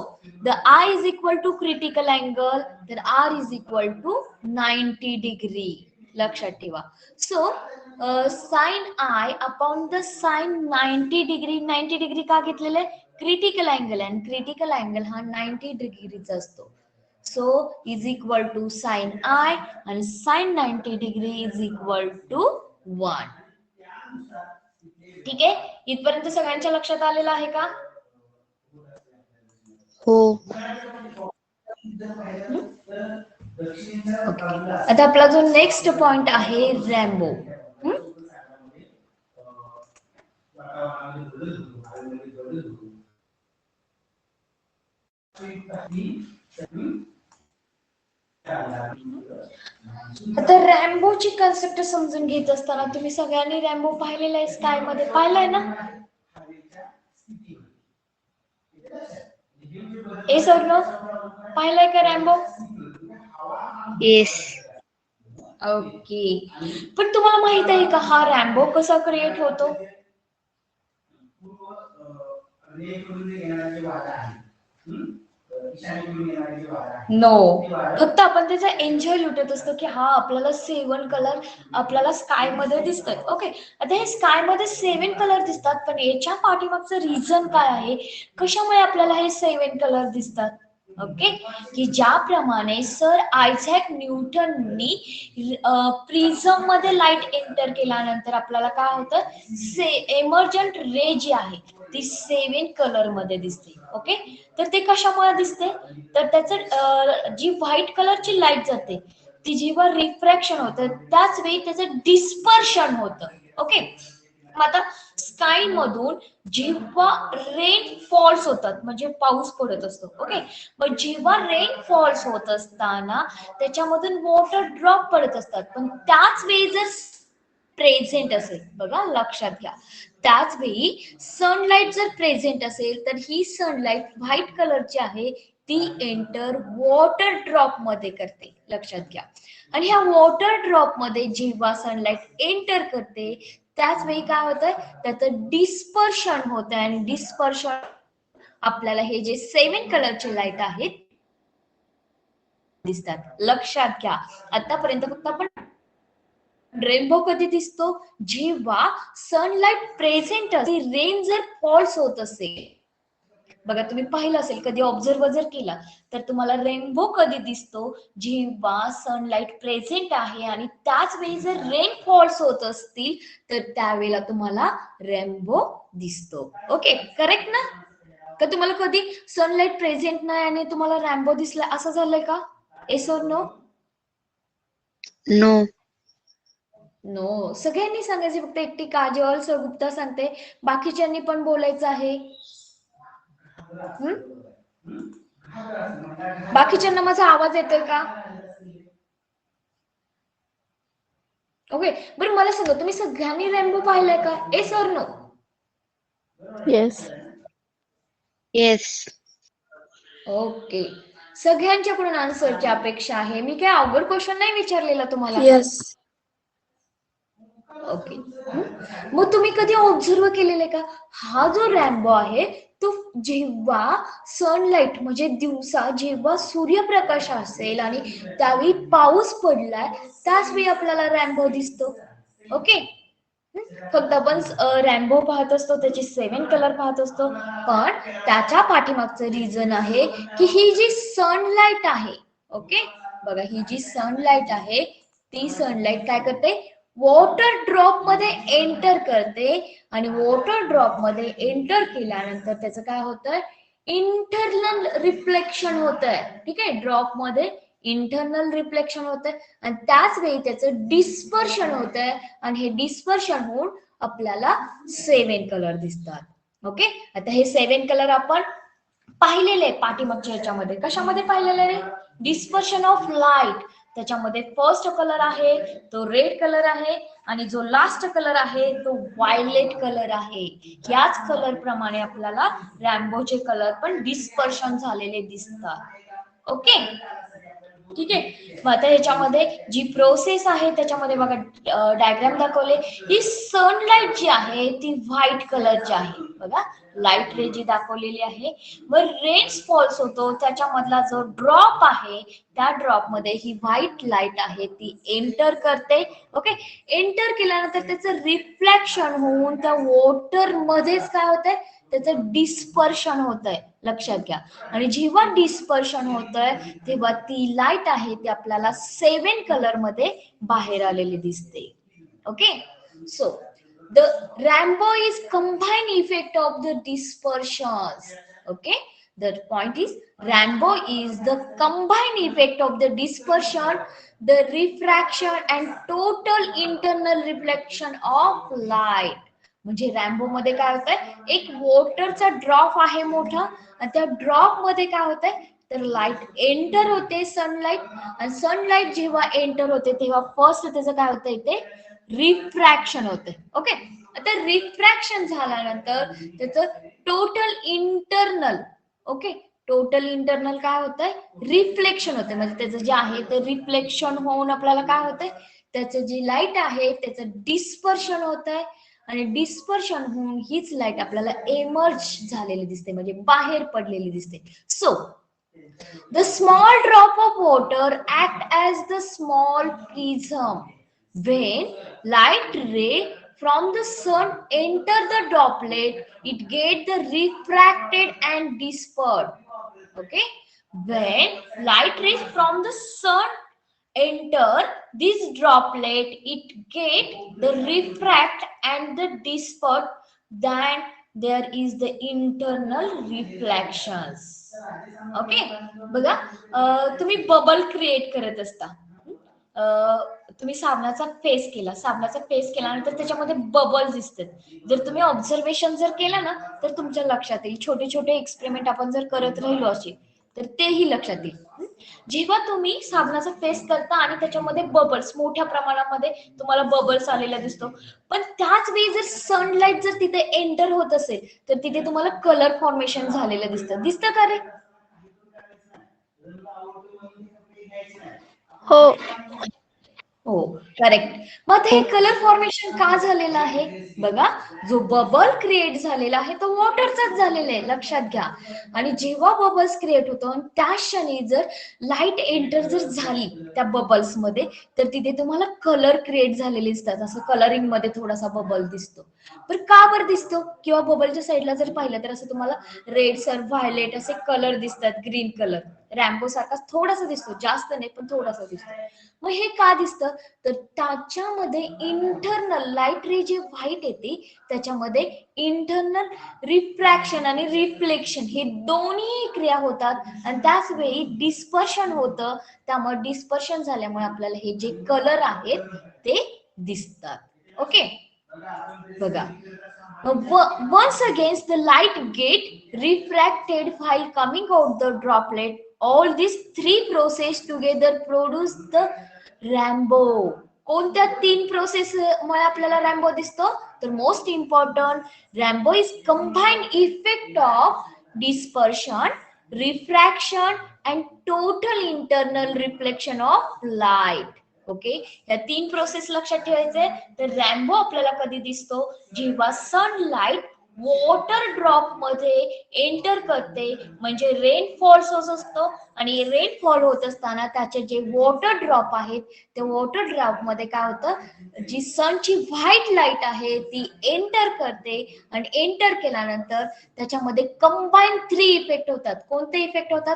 the I is equal to critical angle, तर R is equal to 90 degree. लक्षात ठेवा. So sine I upon the sine 90 degree. 90 degree का घेतलेलं आहे, क्रिटिकल अँगल, आणि क्रिटिकल अँगल हा 90 डिग्रीचा असतो. So is equal to sine I, आणि sine 90 degree is equal to 1. ठीक आहे, इथपर्यंत सगळ्यांच्या लक्षात आलेलं आहे का? हो. आता आपला जो नेक्स्ट पॉइंट आहे रॅम्बो. आता रॅम्बोची कन्सेप्ट समजून घेत असताना तुम्ही सगळ्यांनी रॅम्बो पाहिलेला आहे, स्काय मध्ये पाहिलाय ना? ए सर नो, पाहिलाय का रॅम्बो? येस. ओके, पण तुम्हाला माहित आहे का हा रॅम्बो कसा क्रिएट होतो? नो, फक्त आपण त्याचा एन्जॉय लुटत असतो की हा आपल्याला 7 कलर आपल्याला स्काय मध्ये दिसतात. ओके, आता हे स्काय मध्ये 7 कलर दिसतात, पण याच्या पाठीमागचं रिझन काय आहे, कशामुळे आपल्याला हे 7 कलर दिसतात? ओके, की ज्याप्रमाणे सर आयझॅक न्यूटननी प्रिझम मध्ये लाईट एंटर केल्यानंतर आपल्याला काय होतं, एमर्जंट रे जी आहे ती 7 कलर मध्ये दिसते. ओके, तर ते कशामुळे दिसते, तर त्याचं जी व्हाईट कलरची लाईट जाते ती जेव्हा रिफ्रॅक्शन होतं त्याच वेळी त्याचं डिस्पर्शन होतं. ओके, मग आता स्काय मधून जेव्हा रेन फॉल्स होतात, म्हणजे पाऊस पडत असतो. ओके, मग जेव्हा रेन फॉल्स होत असताना त्याच्यामधून वॉटर ड्रॉप पडत असतात, पण त्याच वेळी जर प्रेझेंट असेल, बघा लक्षात घ्या, त्याच वेळी सनलाइट जर प्रेझेंट असेल तर ही सनलाइट व्हाईट कलरची आहे, ती एंटर वॉटर ड्रॉप मध्ये करते. लक्षात घ्या, आणि ह्या वॉटर ड्रॉप मध्ये जेव्हा सनलाइट एंटर करते त्याच वेळी काय होतंय, त्याचं डिस्पर्शन होत आहे, आणि डिस्पर्शन आपल्याला हे जे 7 कलरचे लाईट आहेत दिसतात. लक्षात घ्या, आतापर्यंत फक्त आपण रेनबो कधी दिसतो, जेव्हा सनलाइट प्रेझेंट असते, रेन जर फॉल्स होत असेल. बघा, तुम्ही पाहिलं असेल, कधी ऑब्झर्व जर केला तर तुम्हाला रेनबो कधी दिसतो, जेव्हा सनलाइट प्रेझेंट आहे आणि त्याच वेळी जर रेन फॉल्स होत असतील तर त्यावेळेला तुम्हाला रेनबो दिसतो. ओके, करेक्ट ना? का तुम्हाला कधी सनलाइट प्रेझेंट नाही आणि तुम्हाला रॅम्बो दिसला, असं झालंय का? Yes or no? No. No, सगळ्यांनी सांगायचे, फक्त एकटी काजल सर गुप्ता सांगते, बाकीच्यांनी पण बोलायचं आहे. बाकीच्यांना माझा आवाज येतोय का? ओके, बरं मला सांगा, तुम्ही सगळ्यांनी रेनबो पाहिलाय का? Yes or no? Yes. Yes. Okay, सगळ्यांच्याकडून आन्सरची अपेक्षा आहे. मी काय अवघड क्वेश्चन नाही विचारलेला तुम्हाला. येस. ओके. मग तुम्ही कधी ऑब्झर्व केलेलं आहे का, हा जो रॅम्बो आहे तो जेव्हा सनलाइट म्हणजे दिवसा जेव्हा सूर्यप्रकाश असेल आणि त्यावेळी पाऊस पडलाय त्याच वेळी आपल्याला रॅम्बो दिसतो. ओके. फक्त आपण रॅम्बो पाहत असतो, त्याचे 7 कलर पाहत असतो, पण त्याच्या पाठीमागचं रिझन आहे की ही जी सनलाइट आहे, ओके, बघा ही जी सनलाइट आहे ती सनलाइट काय करते, वॉटर ड्रॉप मध्ये एंटर करते आणि वॉटर ड्रॉप मध्ये एंटर केल्यानंतर त्याचं काय होतंय, इंटरनल रिफ्लेक्शन होत आहे. ठीक आहे, ड्रॉप मध्ये इंटरनल रिफ्लेक्शन होत आहे आणि त्याच वेळी त्याचं डिस्पर्शन होत आहे आणि हे डिस्पर्शन होऊन आपल्याला 7 कलर दिसतात. ओके. आता हे 7 कलर आपण पाहिलेले पाठीमागच्या ह्याच्यामध्ये, कशामध्ये पाहिलेले रे, डिस्पर्शन ऑफ लाईट. त्याच्यामध्ये फर्स्ट कलर आहे तो रेड कलर आहे आणि जो लास्ट कलर आहे तो व्हायलेट कलर आहे. याच कलर प्रमाणे आपल्याला रॅम्बोचे कलर पण डिस्पर्शन झालेले दिसतात. ओके. ठीक आहे. मग आता ह्याच्यामध्ये जी प्रोसेस आहे त्याच्यामध्ये बघा डायग्राम दाखवले, ही सनलाइट जी आहे ती व्हाईट कलरची आहे. बघा लाईट रे जी दाखवलेली आहे, मग रेन्स फॉल्स होतो त्याच्यामधला जो ड्रॉप आहे त्या ड्रॉप मध्ये ही व्हाईट लाईट आहे ती एंटर करते. ओके. एंटर केल्यानंतर त्याचं रिफ्लेक्शन होऊन त्या वॉटर मध्येच काय होतंय, त्याचं डिस्पर्शन होत आहे. लक्षात घ्या. आणि जेव्हा डिस्पर्शन होत आहे तेव्हा ती लाईट आहे ती आपल्याला 7 कलर मध्ये बाहेर आलेली दिसते. Okay. So the rainbow is combined effect of the dispersions. Okay, the point is rainbow is the combined effect of the dispersion, the refraction and total internal reflection of light. म्हणजे Rambo मध्ये काय होतंय, एक वॉटरचा drop आहे मोठा आणि त्या drop मध्ये काय होतंय, तर लाईट एंटर होते सनलाइट आणि सनलाइट जेव्हा एंटर होते तेव्हा फर्स्ट त्याचं काय होतंय, ते रिफ्रॅक्शन होते. ओके. आता रिफ्रॅक्शन झाल्यानंतर त्याचं total internal, okay, total internal काय होतंय, रिफ्लेक्शन होते. म्हणजे त्याचं जे आहे ते रिफ्लेक्शन होऊन आपल्याला काय होतंय, त्याचं जी लाईट आहे त्याचं डिस्पर्शन होत आहे आणि डिस्पर्शन होऊन हीच लाईट आपल्याला एमर्ज झालेली दिसते, म्हणजे बाहेर पडलेली दिसते. So the small drop of water act as the small prism. When light ray from the sun enter the droplet, it get the refracted and dispersed. Okay. When light rays from the sun enter this droplet, it get the refract and the disperse. Then there is the internal reflections. Okay. बघा तुम्ही bubble create करत असता, तुम्ही साबणाचा face केला, साबणाचा face केल्यानंतर त्याच्यामध्ये बबल दिसतात. जर तुम्ही ऑब्झर्वेशन जर केलं ना तर तुमच्या लक्षात येईल, छोटे छोटे एक्सपेरिमेंट आपण जर करत राहिलो असे तर तेही लक्षात येईल. जेव्हा तुम्ही साबणाचा फेस करता आणि त्याच्यामध्ये बबल्स मोठ्या प्रमाणामध्ये तुम्हाला बबल्स आलेला दिसतो, पण त्याच वेळी जर सनलाइट जर तिथे एंटर होत असेल तर तिथे तुम्हाला कलर फॉर्मेशन झालेलं दिसतं का रे? हो. हो, करेक्ट. मग हे कलर फॉर्मेशन का झालेलं आहे? बघा, जो बबल क्रिएट झालेला आहे तो वॉटरचाच झालेला आहे, लक्षात घ्या. आणि जेव्हा बबल्स क्रिएट होतो त्या क्षणी जर लाईट एंटर जर झाली त्या बबल्स मध्ये तर तिथे तुम्हाला कलर क्रिएट झालेले दिसतात. असं कलरिंग मध्ये थोडासा बबल दिसतो. पण का बरं दिसतो? किंवा बबलच्या साईडला जर पाहिलं तर असं तुम्हाला रेड सर व्हायलेट असे कलर दिसतात, ग्रीन कलर रॅम्बो सारखा थोडासा दिसतो, जास्त नाही पण थोडासा दिसतो. मग हे का दिसतं, तर त्याच्यामध्ये इंटरनल लाईट रे जे व्हाईट येते त्याच्यामध्ये इंटरनल रिफ्रॅक्शन आणि रिफ्लेक्शन हे दोन्ही क्रिया होतात आणि त्याच वेळी डिस्पर्शन होतं. त्यामुळे डिस्पर्शन झाल्यामुळे आपल्याला हे जे कलर आहेत ते दिसतात. ओके. बघा, once again the light get refracted while coming out the droplet. All these three process together produce the rainbow. कोणत्या 3 प्रोसेस मुळे आपल्याला रॅम्बो दिसतो? तर most important, Rambo is combined effect of dispersion, refraction and total internal reflection of light. Okay, या 3 process लक्षात ठेवायचे. तर Rambo आपल्याला कधी दिसतो, जेव्हा सनलाइट वॉटर ड्रॉप मध्ये एंटर करते, म्हणजे रेनफॉल होत असतो आणि रेनफॉल होत असताना त्याचे जे वॉटर ड्रॉप आहेत ते वॉटर ड्रॉप मध्ये काय होतं, जी सनची व्हाईट लाईट आहे ती एंटर करते आणि एंटर केल्यानंतर त्याच्यामध्ये कंबाईन 3 इफेक्ट होतात. कोणते इफेक्ट होतात?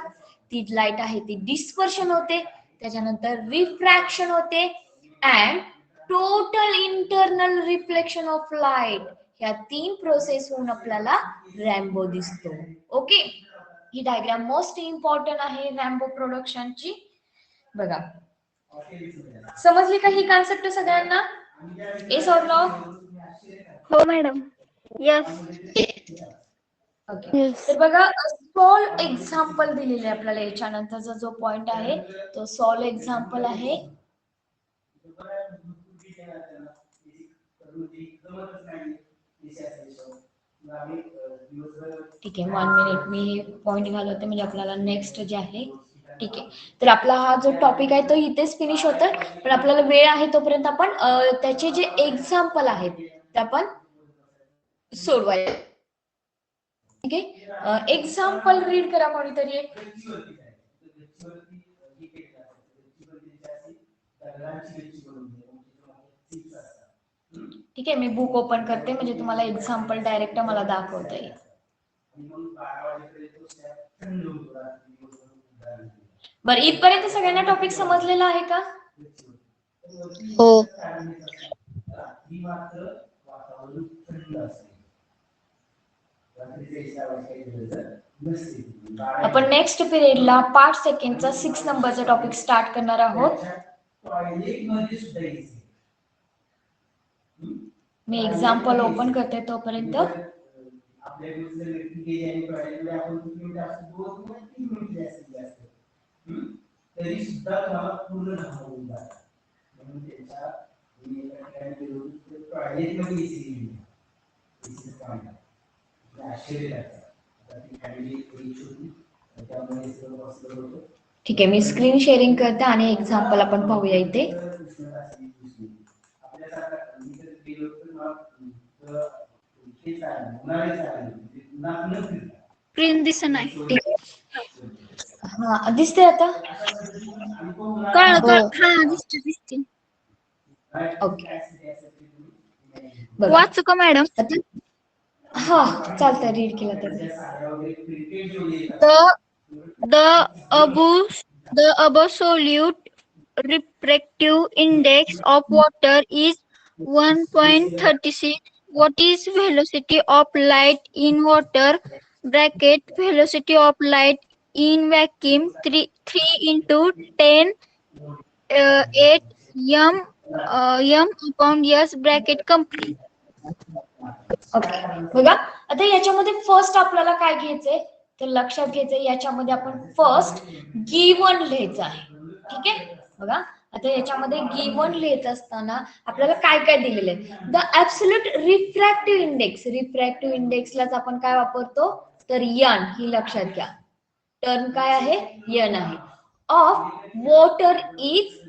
ती लाईट आहे ती डिस्पर्शन होते, त्याच्यानंतर रिफ्रॅक्शन होते and total internal reflection of light. ह्या 3 प्रोसेस होऊन आपल्याला रॅम्बो दिसतो. ओके, ही डायग्राम मोस्ट इम्पॉर्टंट आहे रॅम्बो प्रोडक्शनची. बघा, समजली का ही कॉन्सेप्ट सगळ्यांना? Yes or no? हो मॅडम. यस. ओके, तर बघा सॉल्व एक्झाम्पल दिलेले आपल्याला याच्यानंतरचा जो पॉइंट आहे तो सॉल्व एक्झाम्पल आहे. ठीक आहे, 1 मिनिट मी हे पॉइंट घालवते म्हणजे आपल्याला नेक्स्ट जे आहे. ठीक आहे, तर आपला हा जो टॉपिक आहे तो इथेच फिनिश होतोय, पण आपल्याला वेळ आहे तोपर्यंत आपण त्याचे जे एक्झाम्पल आहेत ते आपण सोडवायचे. ठीक आहे, एक्झाम्पल रीड करा कोणीतरी एक. ठीक आहे, मी बुक ओपन करते म्हणजे तुम्हाला एक्झाम्पल डायरेक्ट मला दाखवता येईल. बरं, इथपर्यंत सगळ्यांना टॉपिक समजलेला आहे का? हो. आपण नेक्स्ट पिरियडला 5 सेकंडचा 6 नंबरचा टॉपिक स्टार्ट करणार आहोत. मी एक्झाम्पल ओपन करते तोपर्यंत. ठीक आहे, मी स्क्रीन शेअरिंग करते आणि एक्झाम्पल आपण पाहूया इथे. स्क्रीन दिसत नाही. हा, दिसते आता? कळ हा दिसते. ओके, वाचू का मॅडम? हा चालतंय, रीड केला तर. The above solute refractive index of water is 1.36. What is velocity of light in water? Bracket velocity of light in vacuum 3 into 10 8 m upon s bracket complete. Okay, बघा आता याच्यामध्ये first आपल्याला काय घ्यायचंय तर लक्षात घ्यायचंय, याच्यामध्ये आपण फर्स्ट गिवन लिहायचं आहे. ठीक आहे, बघा आता याच्यामध्ये गिवन लिहित असताना आपल्याला काय काय दिलेलं आहे. The absolute refractive index. Refractive इंडेक्सलाच आपण काय वापरतो तर यन, ही लक्षात घ्या. टर्म काय आहे? यन आहे. Of water is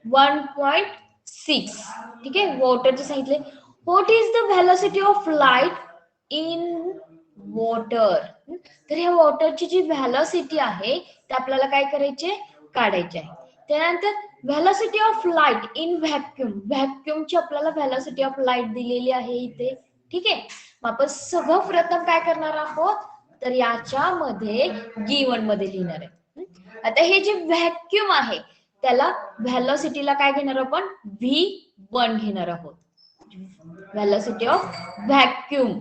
1.6. ठीक आहे, वॉटरचे सांगितले. What is the velocity of light in water. तर ह्या वॉटरची जी व्हेलॉसिटी आहे ते आपल्याला काय करायचे, काढायचे आहे. त्यानंतर velocity of light in vacuum. व्हॅक्युमची आपल्याला व्हेलॉसिटी ऑफ लाईट दिलेली आहे इथे. ठीक आहे, मग आपण सगळं प्रथम काय करणार आहोत तर याच्यामध्ये गिवन मध्ये लिहिणार आहे. आता हे जे व्हॅक्युम आहे त्याला व्हेलॉसिटीला काय घेणार आपण v1 घेणार आहोत. Velocity of vacuum.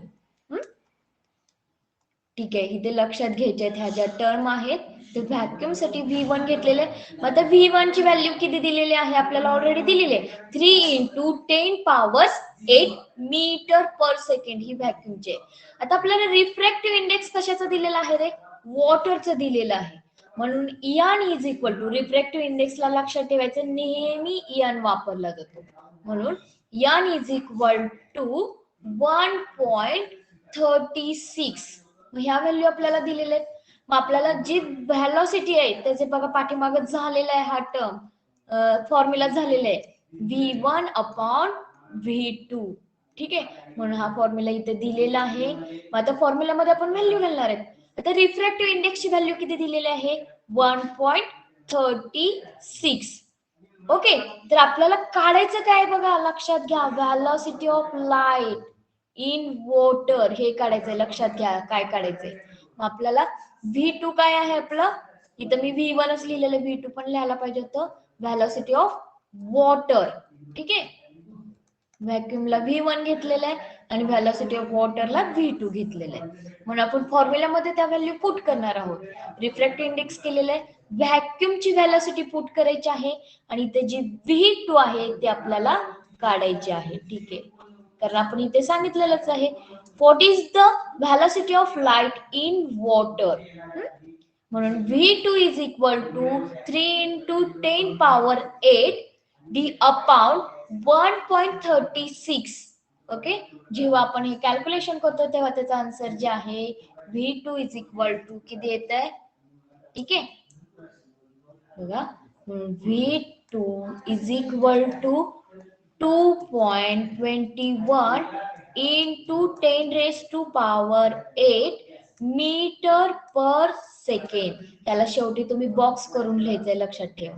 ठीक आहे, इथे लक्षात घ्यायचे ह्या ज्या टर्म आहेत ते व्हॅक्युम साठी v1 घेतलेले. आता v1 ची व्हॅल्यू किती दिलेली आहे आपल्याला ऑलरेडी दिलेली आहे, 3 × 10⁸ मीटर पर सेकंड ही व्हॅक्युमचे. आता आपल्याला रिफ्रॅक्टिव्ह इंडेक्स कशाचा दिलेला आहे रे, वॉटरचं दिलेलं आहे. म्हणून इयान इज इक्वल टू, रिफ्रॅक्टिव्ह इंडेक्सला लक्षात ठेवायचं नेहमी इयान वापरला जातो, म्हणून इयान इज इक्वल टू 1.36. ह्या व्हॅल्यू आपल्याला दिलेल्या आहेत. मग आपल्याला जी व्हेलॉसिटी आहे त्याचे बघा पाठीमागे झालेला आहे हा टर्म, फॉर्म्युला झालेला आहे V1 अपॉन V2. ठीक आहे, म्हणून हा फॉर्म्युला इथे दिलेला आहे. मग आता फॉर्म्युलामध्ये आपण व्हॅल्यू घालणार आहेत. आता रिफ्रॅक्टिव्ह इंडेक्सची व्हॅल्यू किती दिलेली आहे 1.36. ओके, तर आपल्याला काढायचं काय बघा, लक्षात घ्या, velocity of light in water हे काढायचंय. लक्षात घ्या काय काढायचंय. मग आपल्याला V2 काय आहे आपलं, इथं मी V1च लिहिलेलं, V2 पण लिहायला पाहिजे होतं. Velocity of water. ठीक आहे, व्हॅक्यूमला V1 घेतलेलं आहे आणि व्हेलॉसिटी ऑफ वॉटरला V2 घेतलेलं आहे. म्हणून आपण फॉर्म्युलामध्ये त्या व्हॅल्यू पुट करणार आहोत. रिफ्रॅक्टिव्ह इंडेक्स केलेलं आहे, व्हॅक्यूमची व्हेलॉसिटी पुट करायची आहे आणि इथे जी V2 आहे ते आपल्याला काढायची आहे. ठीक आहे, कारण आपण इथे सांगितलेलंच आहे what is the velocity of light in water. म्हणून V2 is equal to 3 × 10⁸ d upon 1.36. Okay, जेव्हा आपण हे कॅल्क्युलेशन करतो तेव्हा त्याचा आन्सर जे आहे V2 इज इक्वल टू किती येत आहे. ठीक आहे बघा, V2 is equal to 2.21 into 10⁸ metre per second. त्याला शेवटी तुम्ही बॉक्स करून लिहायचंय, लक्षात ठेवा.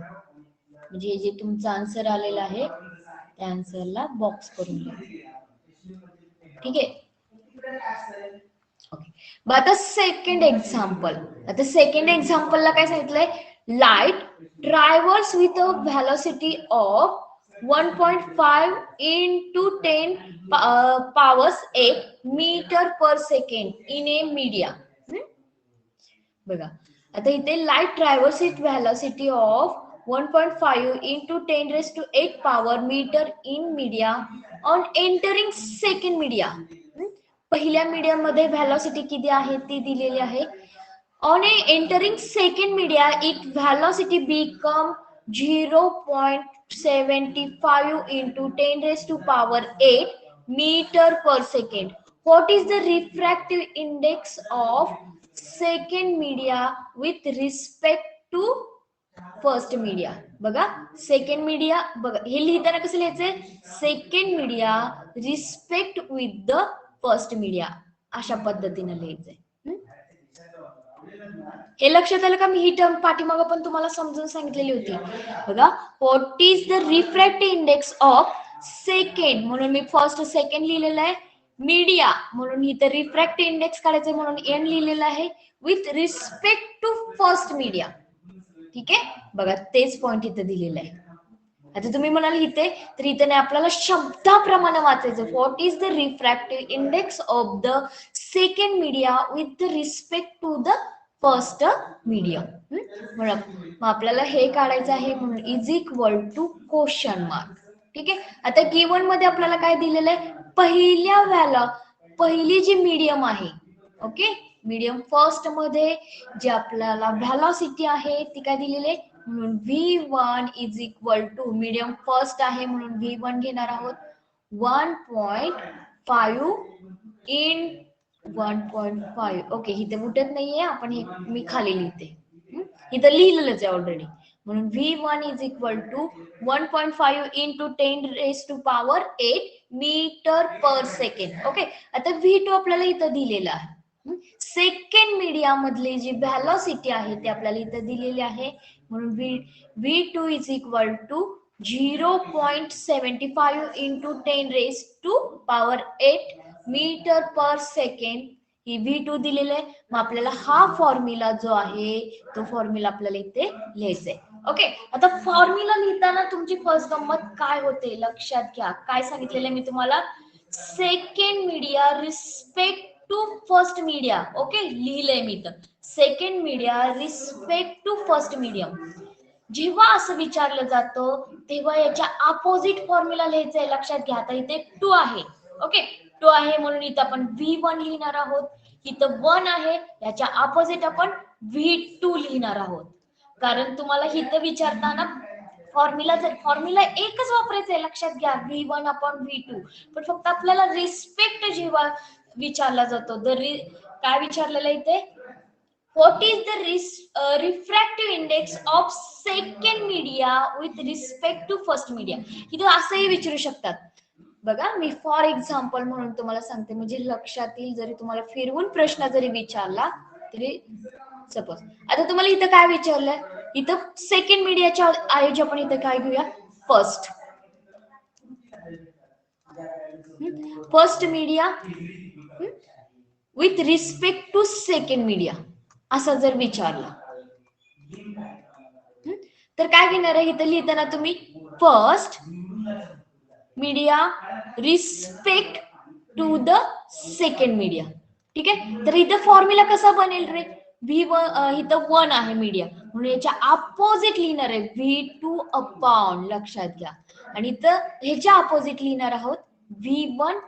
म्हणजे जे तुमचा आन्सर आलेला आहे त्या आन्सरला बॉक्स करून लिहा. ठीक आहे, ओके. मग आता सेकंड एक्झाम्पल. आता सेकंड एक्झाम्पलला काय सांगितलंय, light travels with a velocity of 1.5 into 10⁸ metre per second in a media. बघा, आता इथे light travels with velocity of 1.5 into 10⁸ metre in media on entering second media. पहिल्या मीडिया मध्ये व्हेलॉसिटी किती आहे ती दिलेली आहे. On a entering second media it velocity become 0.75 into 10⁸ metre per second. What is the refractive index of second media with respect to first media. बघा, second media, बघा हे लिहिताना कसं लिहायचंय, second media respect with the first media, अशा पद्धतीने लिहायचंय. हे लक्षात आलं का, मी ही टर्म पाठीमागं पण तुम्हाला समजून सांगितलेली होती. बघा, what is the refractive index of second, म्हणून मी फर्स्ट सेकंड लिहिलेलं आहे. मीडिया म्हणून इथं रिफ्रॅक्टिव्ह इंडेक्स काढायचं म्हणून एन लिहिलेलं आहे with respect to first media. ठीक आहे, बघा तेच पॉइंट इथे दिलेलं आहे. आता तुम्ही म्हणाल इथे, तर इथे नाही, आपल्याला शब्दाप्रमाणे वाचायचं. What is the refractive index of the second media with respect to the first medium. म्हणून मग आपल्याला हे काढायचं आहे, म्हणून is equal to question mark. ठीक आहे, आता गिवन मध्ये आपल्याला काय दिलेलं आहे, पहिली जी मीडियम आहे, ओके, मीडियम फर्स्ट मध्ये जे आपल्याला व्हेलॉसिटी आहे ती काय दिलेली आहे, म्हणून V1 is equal to, medium first आहे म्हणून V1 घेणार आहोत 1.5 इन 1.5. ओके, इथे उठत नाहीये, आपण हे मी खाली लिहिते, इथं लिहिलेलंच आहे ऑलरेडी. म्हणून V1 is equal to 1.5 into 10⁸ metre per second. Okay, आता V2 आपल्याला इथं दिलेलं आहे. सेकंड मीडिया मधली जी व्हेलॉसिटी आहे ती आपल्याला इथं दिलेली आहे, म्हणून V2 is equal to 0.75 into 10⁸ metre per second. ही V2 दिलेलं आहे. मग आपल्याला हा फॉर्म्युला जो आहे तो फॉर्म्युला आपल्याला इथे लिहायचा आहे. ओके, आता फॉर्म्युला लिहिताना तुमची फर्स्ट गंमत काय होते लक्षात घ्या. काय सांगितलेलं आहे मी तुम्हाला, second media respect to first media. Okay, लिहिलंय मी तर, second media respect to first medium. जेव्हा असं विचारलं जातं तेव्हा याच्या अपोजिट फॉर्म्युला लिहायचा आहे. लक्षात घ्या, आता इथे 2 आहे. ओके, 2 आहे म्हणून इथं आपण V1 लिहिणार आहोत. इथं 1 आहे, याच्या अपोजिट आपण V2 लिहिणार आहोत. कारण तुम्हाला इथं विचारताना फॉर्म्युला एकच वापरायचा आहे. लक्षात घ्या, V1 अपॉन V2. पण फक्त आपल्याला रिस्पेक्ट जेव्हा विचारला जातो, काय विचारलेलं इथे, What is the refractive index of second media with respect to first media? इथं असंही विचारू शकतात बघा. मी फॉर एक्झाम्पल म्हणून तुम्हाला सांगते, म्हणजे लक्षात येईल. जरी तुम्हाला फिरवून प्रश्न जरी विचारला तरी, सपोज आता तुम्हाला इथं काय विचारलंय, इथं सेकंड मीडियाच्या ऐवजी आपण इथं काय घेऊया, first. First media with respect to second media असं जर विचारला तर काय घेणार आहे, इथं लिहिताना तुम्ही first media respect to the second media. ठीक आहे. तर इथं फॉर्म्युला कसा बनेल रे, V1 इथं 1 आहे मीडिया म्हणून याच्या अपोजिट लिहिणार आहे V2 अपॉन, लक्षात घ्या. आणि इथं ह्याच्या अपोजिट लिहिणार आहोत V1.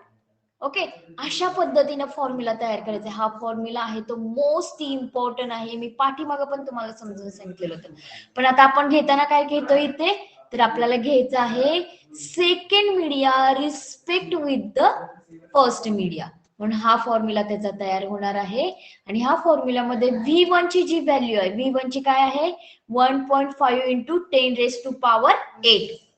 ओके. अशा पद्धतीने फॉर्म्युला तयार करायचा. हा फॉर्म्युला आहे तो मोस्ट इम्पॉर्टंट आहे. मी पाठीमागं पण तुम्हाला समजून सांगितलेलं होतं. पण आता आपण घेताना काय घेतो इथे, तर आपल्याला घ्यायचं आहे second media respect with the first media. म्हणून हा फॉर्म्युला त्याचा तयार होणार आहे. आणि ह्या फॉर्म्युलामध्ये V1 ची जी व्हॅल्यू आहे, V1 ची काय आहे 1.5 इंटू 10⁸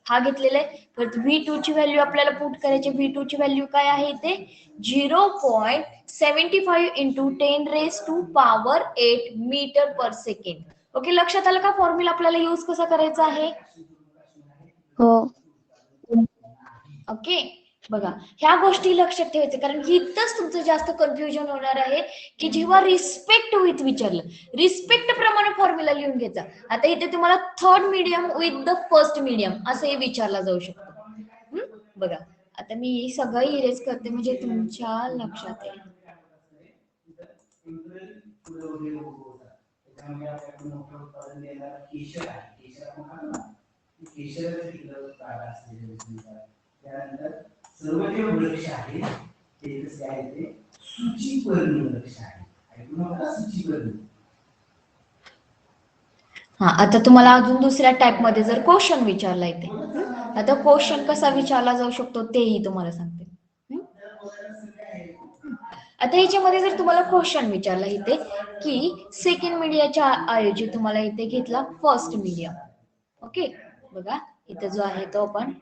हा घेतलेला आहे. परत V2 ची व्हॅल्यू आपल्याला पुट करायची. V2 ची व्हॅल्यू काय आहे इथे 0.75 into 10⁸ metre per second. Okay. लक्षात आलं का फॉर्म्युला आपल्याला यूज कसा करायचा आहे. हो. ओके. बघा ह्या गोष्टी लक्षात ठेवायचं, कारण इथंच तुमचं जास्त कन्फ्युजन होणार आहे की जेव्हा रिस्पेक्ट विथ विचारलं, रिस्पेक्ट प्रमाणे फॉर्म्युला लिहून घ्यायचा. आता इथे तुम्हाला third medium with the first medium असंही विचारला जाऊ शकतो. बघा आता मी सगळं इरेज करते म्हणजे तुमच्या लक्षात येईल. सर्व जे वृक्ष आहेत ते कसे आहेत, ते सूचीपर्णी वृक्ष आहेत. सूचीपर्णी. हा आता तुम्हाला अजून दुसऱ्या टाइप मध्ये जर क्वेश्चन विचारला इथे, आता क्वेश्चन कसा विचारला जाऊ शकतो तेही तुम्हाला सांगते. आता याच्यामध्ये जर तुम्हाला क्वेश्चन विचारला इथे की सेकंड मीडियाच्या ऐवजी तुम्हाला इथे घेतला फर्स्ट मीडिया. ओके. बघा इथे जो आहे तो आपण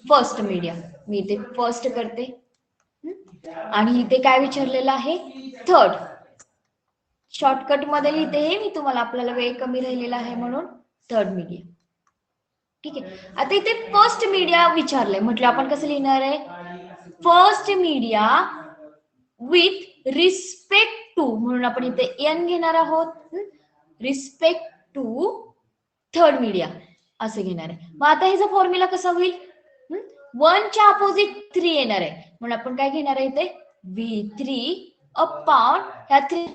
फर्स्ट मीडिया, मी इथे फर्स्ट करते. आणि इथे काय विचारलेलं आहे थर्ड. शॉर्टकट मध्ये लिहिते हे मी तुम्हाला, आपल्याला वेळ कमी राहिलेला आहे म्हणून थर्ड मीडिया. ठीक आहे. आता इथे फर्स्ट मीडिया विचारलंय म्हटलं आपण कसं लिहिणार आहे, first media with respect to, म्हणून आपण इथे एन घेणार आहोत, रिस्पेक्ट टू थर्ड मीडिया असं घेणार आहे. मग आता ह्याचा फॉर्म्युला कसा होईल, 1 च्या अपोजिट 3 येणार आहे म्हणून आपण काय घेणार आहे इथे V3 अपॉन ह्या 3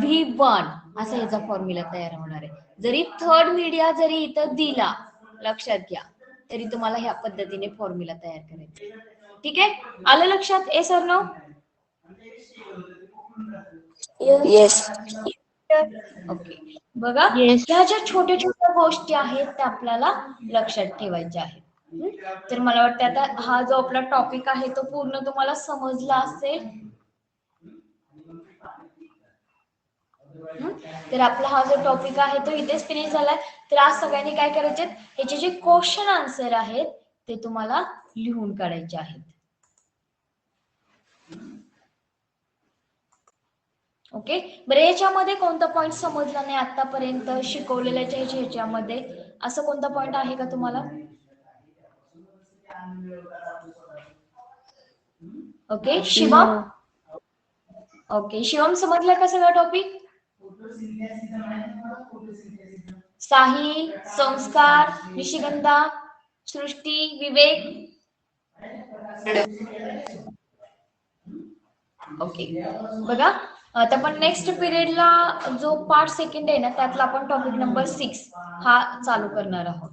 V1 असा ह्याचा फॉर्म्युला तयार होणार आहे. जरी थर्ड मीडिया जरी इथं दिला, लक्षात घ्या, तरी तुम्हाला ह्या पद्धतीने फॉर्म्युला तयार करायचा. ठीक आहे. आलं लक्षात. Yes or no. Yes. Okay. बघा ह्या ज्या छोट्या छोट्या गोष्टी आहेत त्या आपल्याला लक्षात ठेवायच्या आहेत. तर मला वाटतं आता हा जो आपला टॉपिक आहे तो पूर्ण तुम्हाला समजला असेल. तर आपला हा जो टॉपिक आहे तो इथेच फिनिश झालाय. तर आज सगळ्यांनी काय करायचे, ह्याचे जे क्वेश्चन आन्सर आहेत ते तुम्हाला लिहून काढायचे आहेत. ओके. बरं याच्यामध्ये कोणता पॉइंट समजला नाही आतापर्यंत शिकवलेल्या ह्याच्यामध्ये, असं कोणता पॉइंट आहे का तुम्हाला. ओके. शिवम. ओके. शिवम समजलं का सगळं टॉपिक. साही, संस्कार, निशिगंधा, सृष्टी, विवेक. ओके. बघा आता आपण नेक्स्ट पिरियडला जो पार्ट सेकंड आहे ना त्यातला आपण टॉपिक नंबर 6 हा चालू करणार आहोत.